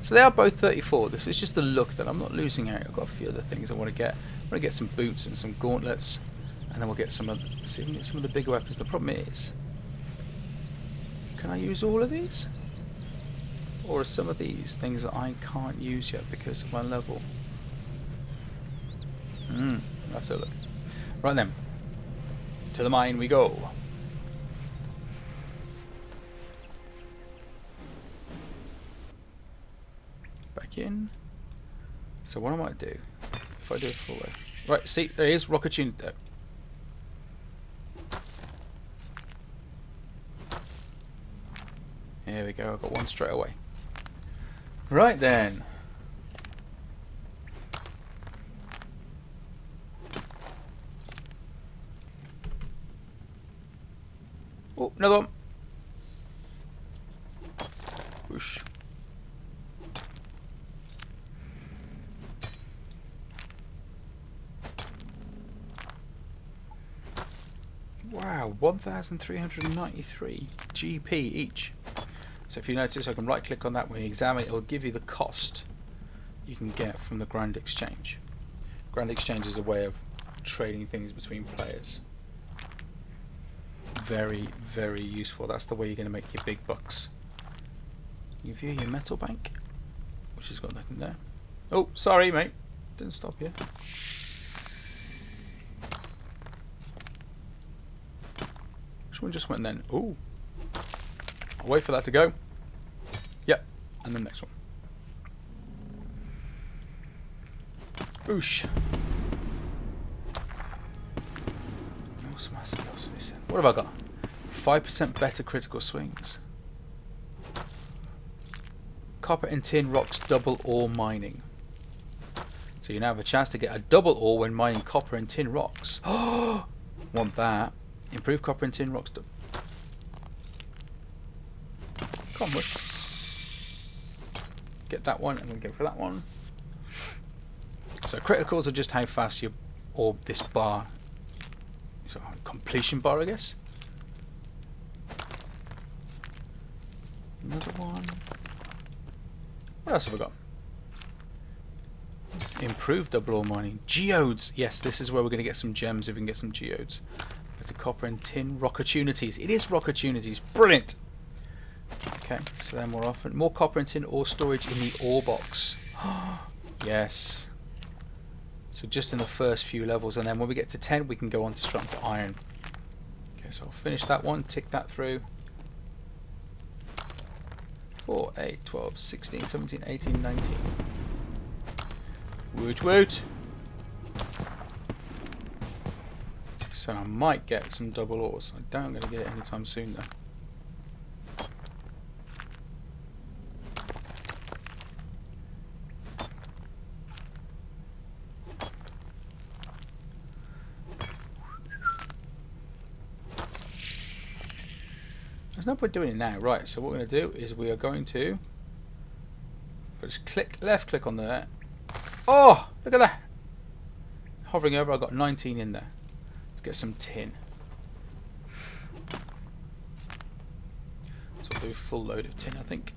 So they are both 34. This is just the look that I'm not losing out. I've got a few other things I want to get. I want to get some boots and some gauntlets, and then we'll get some of, see if we can get some of the bigger weapons. The problem is, can I use all of these? Or are some of these things that I can't use yet because of my level? I'll have to look. Right then. To the mine we go. Back in. So what I might do, if I do it full way. Right, see, there is rock attuned though. Here we go, I've got one straight away. Right then. Oh, another one. Whoosh. Wow, 1,393 GP each. So if you notice, I can right click on that. When you examine it, it'll give you the cost you can get from the Grand Exchange. Grand Exchange is a way of trading things between players. Very, very useful. That's the way you're going to make your big bucks. You view your metal bank, which has got nothing there. Oh, sorry, mate. Didn't stop you. Which one just went then? Ooh. I'll wait for that to go. Yep. And the next one. Boosh. What have I got? 5% better critical swings. Copper and tin rocks double ore mining. So you now have a chance to get a double ore when mining copper and tin rocks. Oh, want that. Improve copper and tin rocks. Come on, Bush. Get that one and then go for that one. So criticals are just how fast you orb this bar. So completion bar, I guess. Another one. What else have we got? Improved double ore mining. Geodes. Yes, this is where we're going to get some gems if we can get some geodes. Better copper and tin rock opportunities. It is rock opportunities. Brilliant. Okay, so then more often. More copper and tin ore storage in the ore box. Yes. So just in the first few levels, and then when we get to 10 we can go on to straight to iron. Okay, so I'll finish that one, tick that through. 4, 8, 12, 16, 17, 18, 19. Woot woot! So I might get some double ores. I doubt I'm going to get it anytime soon though. There's no point doing it now. Right, so what we're going to do is we are going to just click, left click on there. Oh, look at that! Hovering over, I've got 19 in there. Let's get some tin. So we'll do a full load of tin, I think.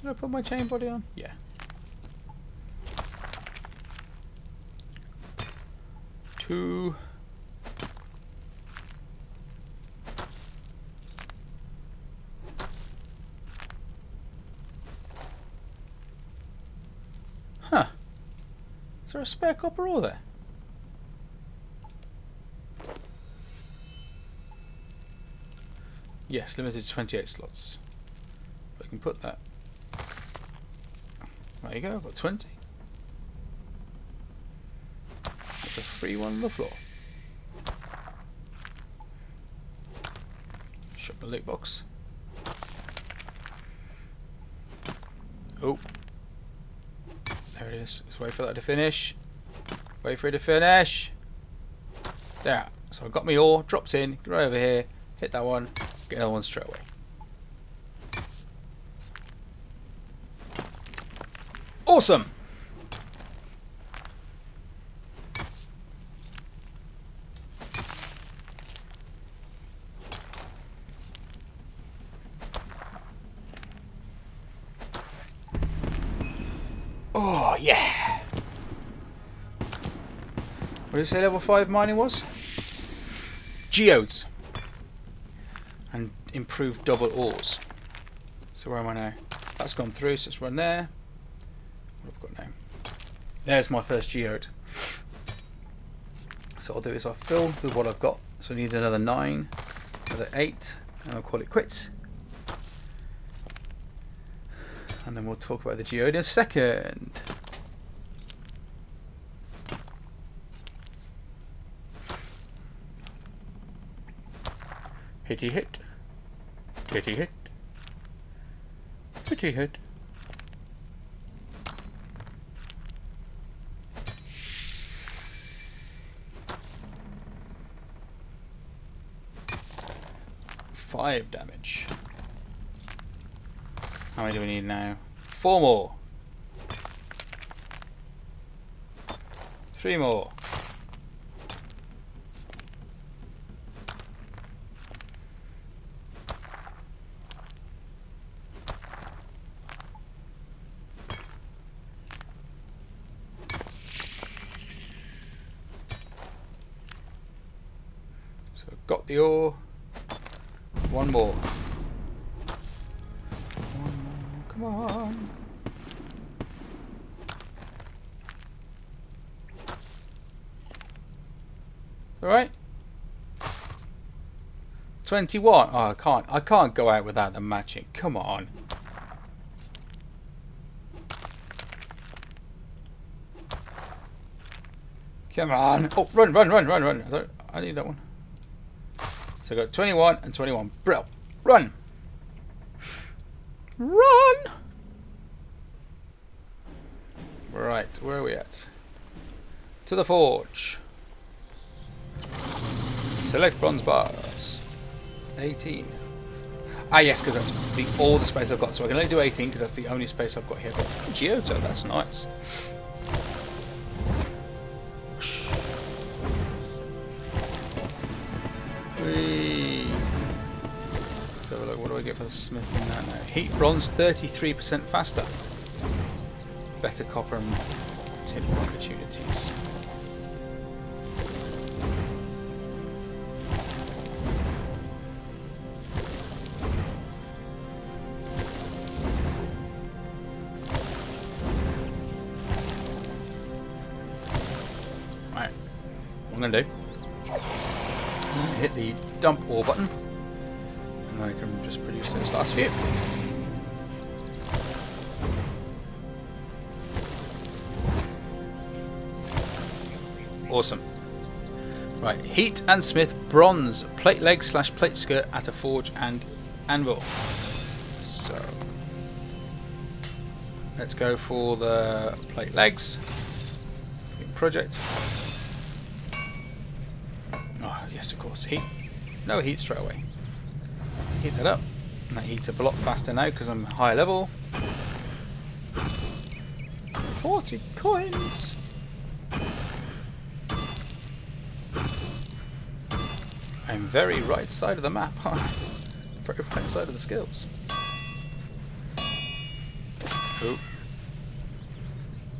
Did I put my chain body on? Yeah. Two. Huh. Is there a spare copper ore there? Yes, limited to 28 slots. I can put that. There you go, I've got 20. There's a free one on the floor. Shut the loot box. Oh. There it is. Let's wait for that to finish. Wait for it to finish. There. So I've got my ore, drops in, get right over here, hit that one, get another one straight away. Awesome! Oh, yeah! What did you say level 5 mining was? Geodes. And improved double ores. So where am I now? That's gone through, so let's run there. What have I got now? There's my first geode. So what I'll do is I'll fill with what I've got. So I need another 9, another 8, and I'll call it quits. And then we'll talk about the geode in a second. Hitty hit. Hitty hit. Hitty hit. Five damage. How many do we need now? 4 more. 3 more. So got the ore. 1 more. 1 more. Come on. Alright. 21. Oh, I can't go out without them matching. Come on. Come on. Oh, run. I need that one. So I got 21 and 21. Bro, run. Run. Right, where are we at? To the forge. Select bronze bars. 18. Ah, yes, because that's all the space I've got. So I can only do 18 because that's the only space I've got here. But Giotto, that's nice. Whee. Let's have a look. What do I get for the smith in that now? Heat bronze 33% faster. Better copper and tin opportunities. What I'm going to do, hit the dump ore button, and then I can just produce those last few. Awesome. Right, heat and smith bronze plate leg / plate skirt at a forge and anvil. So let's go for the plate legs. Project. Oh, yes, of course. Heat. No heat straight away. Heat that up. And that heats up a lot faster now because I'm high level. 40 coins. I'm very right side of the map. Very right side of the skills. Ooh.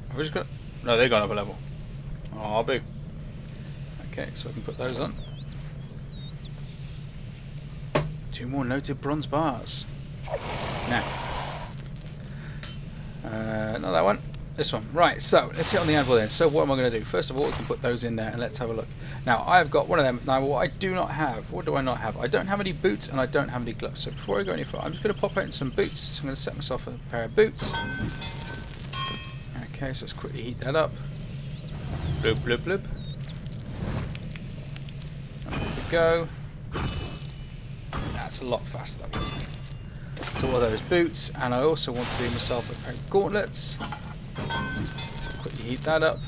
Have we just got... No, they've gone up a level. Oh, boo. Okay, so I can put those on. 2 more noted bronze bars. Now. Not that one. This one. Right, so let's hit on the anvil then. So what am I going to do? First of all, we can put those in there and let's have a look. Now, I've got one of them. Now, what I do not have, what do I not have? I don't have any boots and I don't have any gloves. So before I go any further, I'm just going to pop out some boots. So I'm going to set myself a pair of boots. Okay, so let's quickly heat that up. Blub, blub, blub. There we go. That's a lot faster, that was, isn't it? So what are those boots? And I also want to do myself a pair of gauntlets. Quickly heat that up.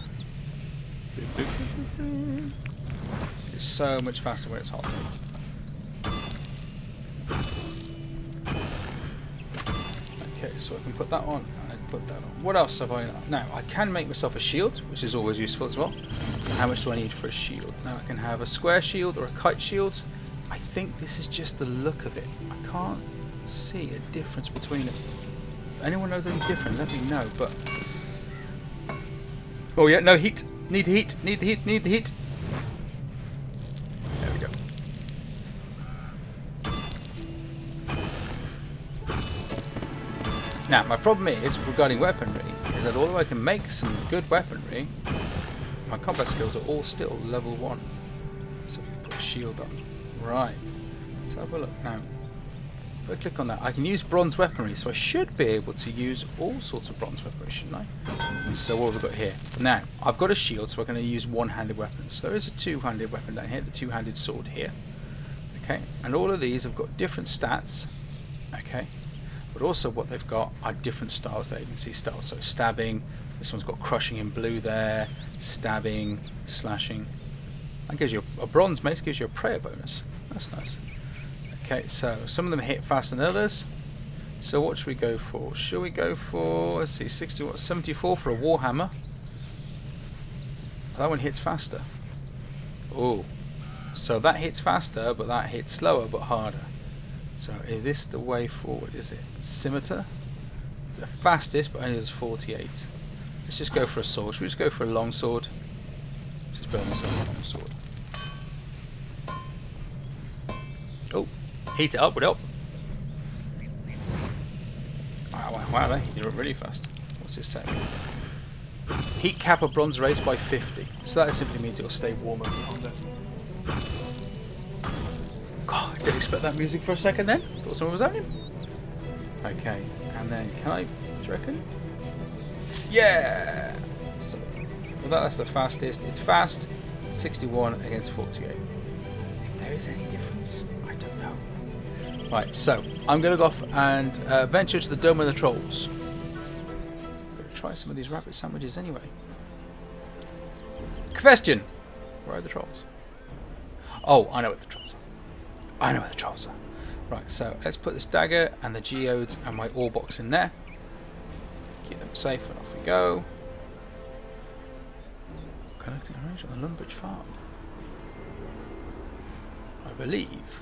It's so much faster when it's hot. Okay, so I can put that on. And I can put that on. What else have I got? Now, I can make myself a shield, which is always useful as well. How much do I need for a shield? Now, I can have a square shield or a kite shield. I think this is just the look of it. I can't see a difference between it. If anyone knows any different, let me know. But oh yeah, no heat. Need heat. Need the heat. Need the heat. There we go. Now my problem is regarding weaponry is that although I can make some good weaponry, my combat skills are all still level 1. So we can put a shield on. Right. Let's have a look now. If I click on that, I can use bronze weaponry, so I should be able to use all sorts of bronze weaponry, shouldn't I? So what have we got here? Now, I've got a shield, so I'm going to use one-handed weapons. So there is a two-handed weapon down here, the two-handed sword here. Okay, and all of these have got different stats. Okay, but also what they've got are different styles there. You can see styles, so stabbing. This one's got crushing in blue there, stabbing, slashing. That gives you a bronze mace, gives you a prayer bonus. That's nice. Okay, so some of them hit faster than others. So what should we go for? Should we go for, let's see, 60 what, 74 for a warhammer? That one hits faster. Oh. So that hits faster, but that hits slower but harder. So is this the way forward, is it? Scimitar? It's the fastest, but only does 48. Let's just go for a sword. Should we just go for a long sword? Just build myself a long sword. Oh, heat it up, would help. Wow, that heated up really fast. What's this say? Heat cap of bronze raised by 50. So that simply means it'll stay warmer for longer. God, I didn't expect that music for a second then. Thought someone was happening. Okay, and then can I, do you reckon? Yeah! So, well, that's the fastest. It's fast. 61 against 48. If there is any difference, I don't know. Right, so I'm going to go off and venture to the Dome of the Trolls. Better try some of these rabbit sandwiches anyway. Question! Where are the trolls? Oh, I know what the trolls are. I know where the trolls are. Right, so let's put this dagger and the geodes and my ore box in there. Keep them safe and off we go. Collecting a range on the Lumbridge farm. I believe,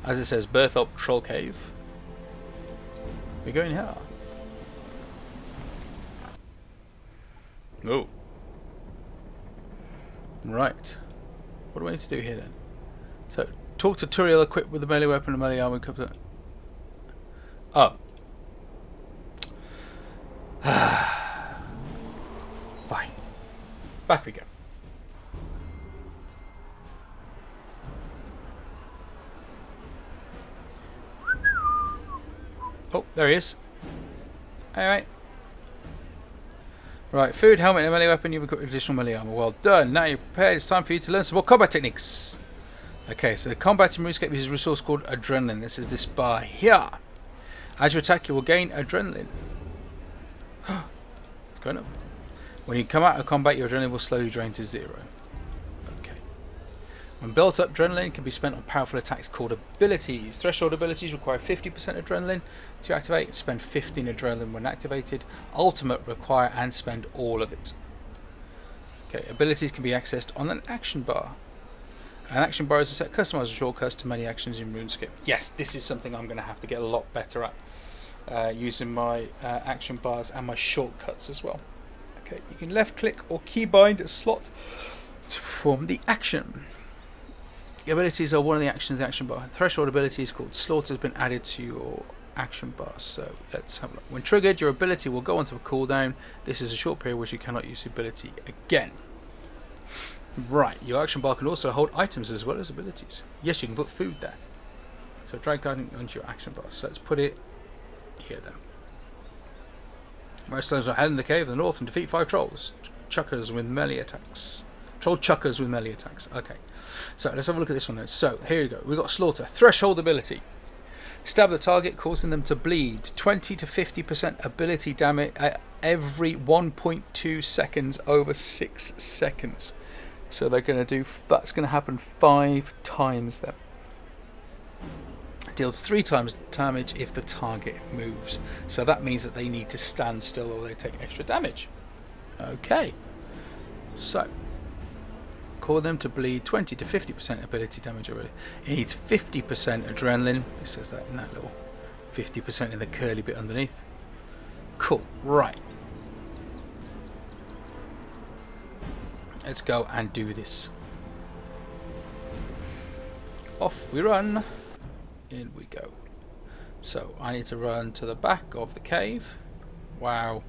as it says, Berthop Troll Cave. We're going here. Oh. Right. What do I need to do here then? So, talk to Turiel equipped with a melee weapon and melee armor. Oh. Fine. Back we go. Oh, there he is. Alright. Right, food, helmet, and melee weapon. You've got additional melee armor. Well done. Now you're prepared. It's time for you to learn some more combat techniques. Okay, so the combat in Runescape uses a resource called adrenaline. This is this bar here. As you attack, you will gain adrenaline. It's going up. When you come out of combat, your adrenaline will slowly drain to 0. Okay. When built up, adrenaline can be spent on powerful attacks called abilities. Threshold abilities require 50% adrenaline to activate. Spend 15 adrenaline when activated. Ultimate require and spend all of it. Okay, abilities can be accessed on an action bar. An action bar is a set customized shortcuts to many actions in RuneScape. Yes, this is something I'm going to have to get a lot better at, using my action bars and my shortcuts as well. Okay, you can left click or keybind a slot to perform the action. The abilities are one of the actions in the action bar. Threshold ability is called Slaughter has been added to your action bar. So let's have a look. When triggered, your ability will go onto a cooldown. This is a short period which you cannot use the ability again. Right, your action bar can also hold items as well as abilities. Yes, you can put food there. So drag guiding onto your action bar. So let's put it here then. Wrestlers are head in the cave in the north and defeat 5 trolls. Chuckers with melee attacks. Troll chuckers with melee attacks. Okay. So let's have a look at this one then. So here we go. We've got Slaughter. Threshold ability. Stab the target, causing them to bleed. 20 to 50% ability damage every 1.2 seconds over 6 seconds. So they're going to do, that's going to happen 5 times then. Deals 3 times damage if the target moves. So that means that they need to stand still or they take extra damage. Okay. So, cause them to bleed 20 to 50% ability damage already. It needs 50% adrenaline. It says that in that little 50% in the curly bit underneath. Cool. Right. Let's go and do this. Off we run. In we go. So I need to run to the back of the cave. Wow.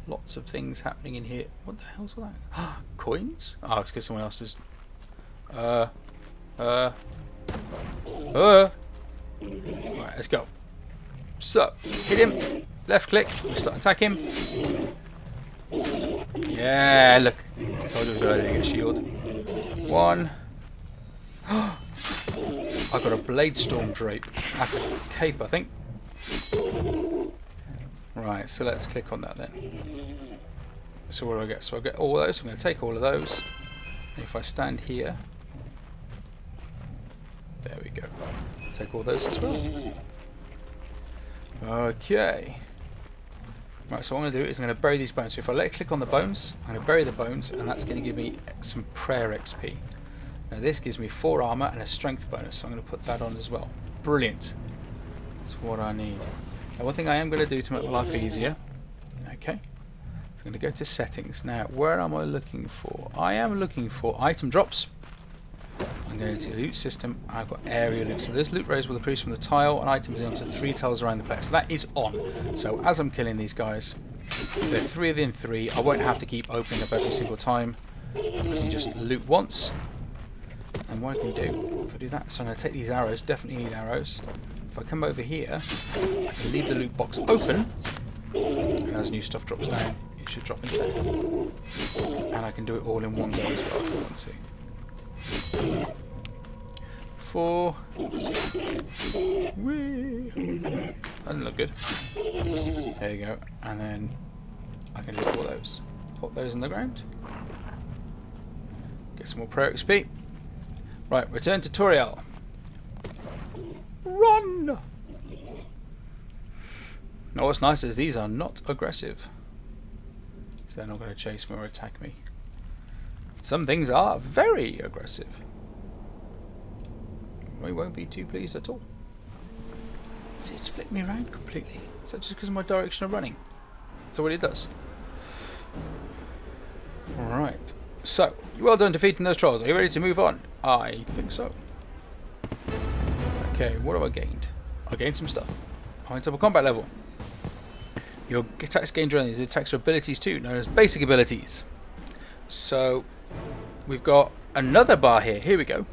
Lots of things happening in here. What the hell's all that? Coins? Oh, it's because someone else is... Right, let's go. So, hit him. Left click. We'll start attacking him. Yeah, look. I told you it was a good idea to get a shield. 1. I got a blade storm drape. That's a cape, I think. Right, so let's click on that then. So what do I get? So I get all those. I'm going to take all of those. And if I stand here, there we go. Take all those as well. Okay. Right, so what I'm going to do is I'm going to bury these bones. So if I click on the bones, I'm going to bury the bones, and that's going to give me some prayer XP. Now this gives me 4 armor and a strength bonus, so I'm going to put that on as well. Brilliant. That's what I need. Now one thing I am going to do to make my life easier, okay, I'm going to go to settings. Now where am I looking for? I am looking for item drops. I'm going to loot system. I've got area loot. So this loot raise will increase from the tile and items into 3 tiles around the place. So that is on. So as I'm killing these guys, if they're 3 within 3, I won't have to keep opening up every single time. I can just loot once. And what I can do, if I do that, so I'm going to take these arrows, definitely need arrows. If I come over here, I can leave the loot box open, and as new stuff drops down, it should drop into there. And I can do it all in one go as well if I want to. 4. Whee! That doesn't look good. There you go. And then I can do all those. Put those in the ground. Get some more prayer XP. Right, return tutorial. Run! Now what's nice is these are not aggressive. So they're not going to chase me or attack me. Some things are very aggressive. We won't be too pleased at all. See, it's flipped me around completely. Is that just because of my direction of running? That's what it does. Alright. So, well done defeating those trolls. Are you ready to move on? I think so. Okay, what have I gained? I gained some stuff. I went up a combat level. Your attacks gained during these attacks are abilities too, known as basic abilities. So, we've got another bar here. Here we go.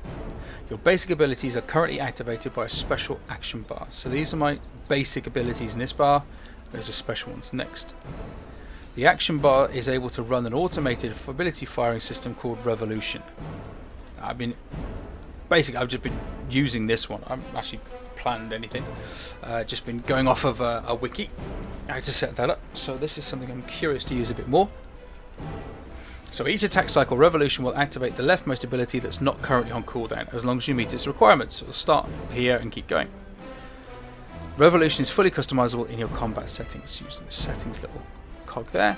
Your basic abilities are currently activated by a special action bar. So these are my basic abilities in this bar. There's a special ones next. The action bar is able to run an automated ability firing system called Revolution. I've just been using this one. I haven't actually planned anything. Just been going off of a wiki. I had to set that up. So this is something I'm curious to use a bit more. So each attack cycle, Revolution will activate the leftmost ability that's not currently on cooldown, as long as you meet its requirements. So it'll start here and keep going. Revolution is fully customizable in your combat settings, using the settings little cog there.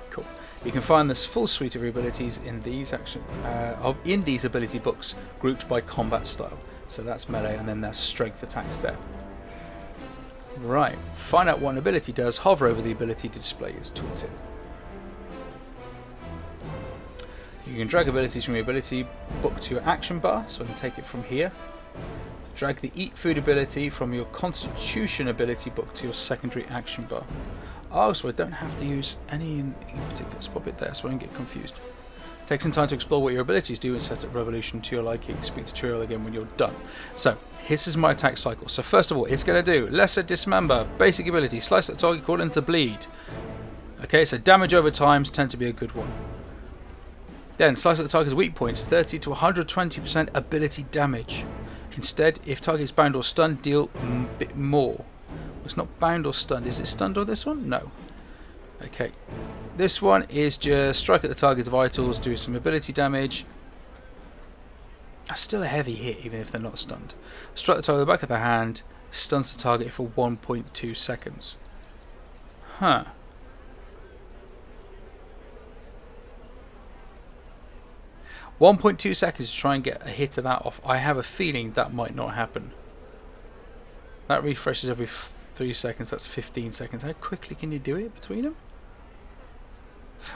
Cool. You can find this full suite of abilities in these ability books, grouped by combat style. So that's melee, and then there's strength attacks there. Right. Find out what an ability does. Hover over the ability to display its tooltip. You can drag abilities from your ability book to your action bar, so I can take it from here. Drag the eat food ability from your constitution ability book to your secondary action bar. Oh, so I don't have to use any in particular. Let's pop it there so I don't get confused. Take some time to explore what your abilities do and set up Revolution to your liking. Speak tutorial again when you're done. So, this is my attack cycle. So first of all, it's going to do Lesser Dismember, basic ability, slice the target, call into bleed. Okay, so damage over times tend to be a good one. Then, slice at the target's weak points, 30 to 120% ability damage. Instead, if target is bound or stunned, deal a bit more. It's not bound or stunned. Is it stunned or this one? No. Okay. This one is just strike at the target's vitals, do some ability damage. That's still a heavy hit, even if they're not stunned. Strike the target at the back of the hand, stuns the target for 1.2 seconds. Huh. .2 seconds to try and get a hit of that off. I have a feeling that might not happen. That refreshes every 3 seconds. That's 15 seconds. How quickly can you do it between them?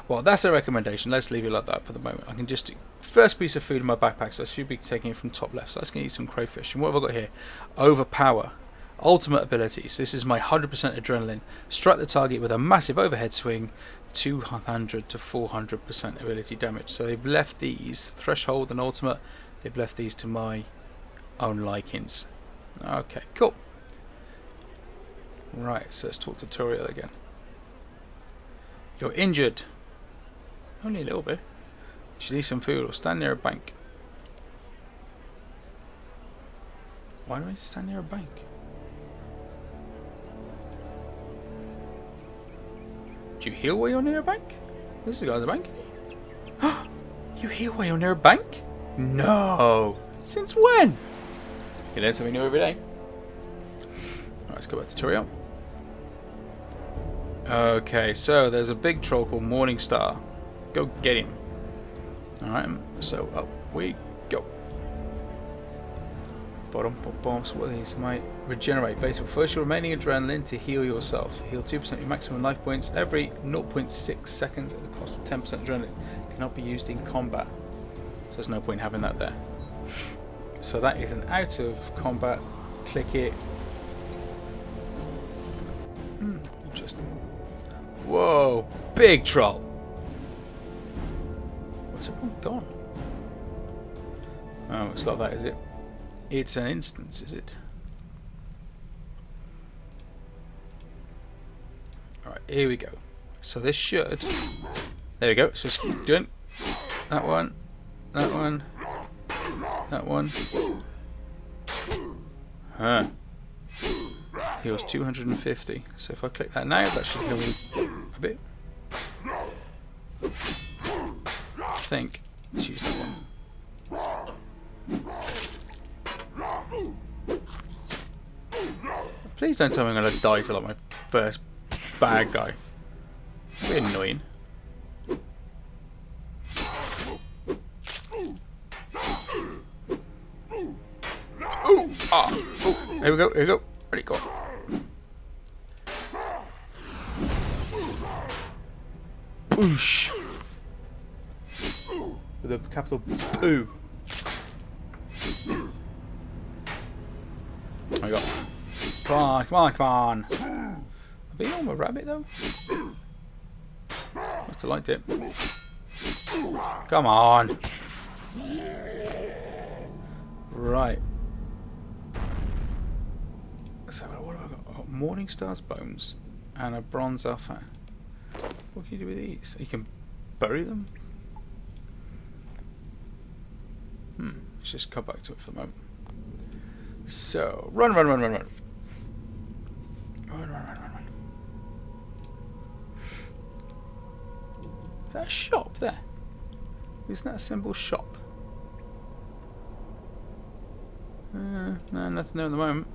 Well, that's a recommendation. Let's leave it like that for the moment. I can just do first piece of food in my backpack, so I should be taking it from top left. So let's eat some crayfish. And what have I got here? Overpower. Ultimate abilities. This is my 100% adrenaline. Strike the target with a massive overhead swing. 200 to 400% ability damage. So they've left these, threshold and ultimate, they've left these to my own likings. Okay, cool. Right, so let's talk tutorial again. You're injured. Only a little bit. You should eat some food or stand near a bank. Why do I stand near a bank? Do you heal while you're near a bank? This is a guy at the bank. You heal while you're near a bank? No! Since when? You learn something new every day. Alright, let's go back to tutorial. Okay, so there's a big troll called Morningstar. Go get him. Alright, so up we go. Bottom, bottom, so what are these? Might regenerate. Basically, first your remaining adrenaline to heal yourself. Heal 2% of your maximum life points every 0.6 seconds at the cost of 10% adrenaline. Cannot be used in combat. So there's no point having that there. So that is an out of combat. Click it. Interesting. Whoa, big troll. What's everyone gone? Oh, it's like that, is it? It's an instance, is it? Alright, here we go. So this should... There we go. So just keep doing that one, that one, that one. Huh. Heals 250. So if I click that now, that should heal me a bit. I think. Let's use that one. Please don't tell me I'm going to die to like my first bad guy. It's a bit annoying. Ooh! Ah! Ooh! Here we go, here we go. Ready, go. Boosh! With a capital Poo. I got. Come on, come on, come on. I've been on a rabbit though. Must have liked it. Come on. Right. So what have I got? I've got Morningstar's bones and a bronze alpha. What can you do with these? You can bury them? Let's just come back to it for a moment. So, run, run, run, run, run. Run, run, run, run, run. Is that a shop there? Isn't that a symbol shop? No, nothing there at the moment.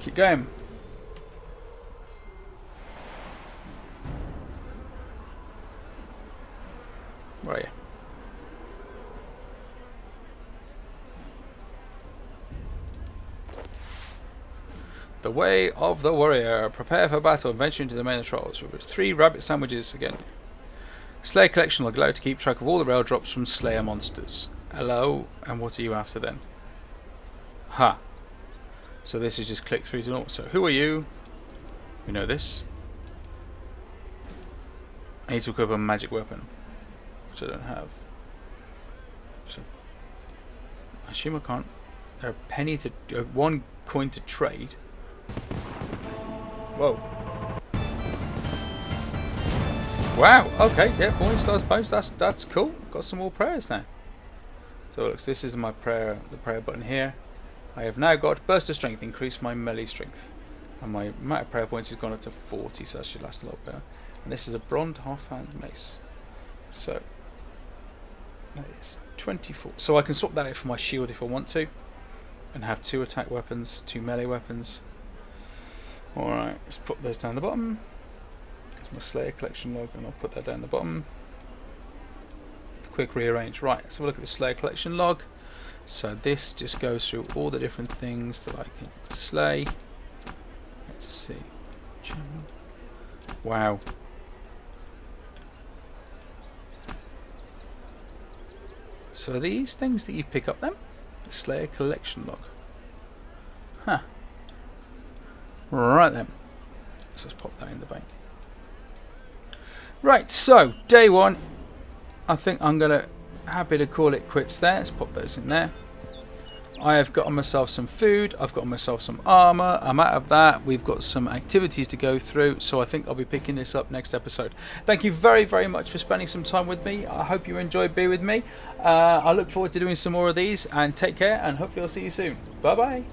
Keep going. Where are you? The way of the warrior. Prepare for battle and venture into the domain of trolls. With 3 rabbit sandwiches again. Slayer collection will allow to keep track of all the rail drops from Slayer monsters. Hello, and what are you after then? Ha. So this is just click through to normal. So who are you? We know this. I need to equip a magic weapon, which I don't have. So I assume I can't. There are a penny to 1 coin to trade. Whoa. Wow, okay, yeah, Morningstar's bones, that's cool. Got some more prayers now. So look, this is my prayer, the prayer button here. I have now got burst of strength, increase my melee strength. And my amount of prayer points has gone up to 40, so that should last a lot better. And this is a bronze half-hand mace. So that is 24. So I can swap that out for my shield if I want to. And have 2 attack weapons, 2 melee weapons. Alright, let's put those down the bottom. It's my Slayer collection log, and I'll put that down the bottom. Quick rearrange. Right, let's have a look at the Slayer collection log. So this just goes through all the different things that I can slay. Let's see. Wow. So these things that you pick up then? Slayer collection log. Huh. Right then. Let's just pop that in the bank. Right, so day 1. I think I'm gonna happy to call it quits there. Let's pop those in there. I have got myself some food, I've got myself some armor, I'm out of that, we've got some activities to go through, so I think I'll be picking this up next episode. Thank you very, very much for spending some time with me. I hope you enjoyed being with me. I look forward to doing some more of these, and take care, and hopefully I'll see you soon. Bye bye.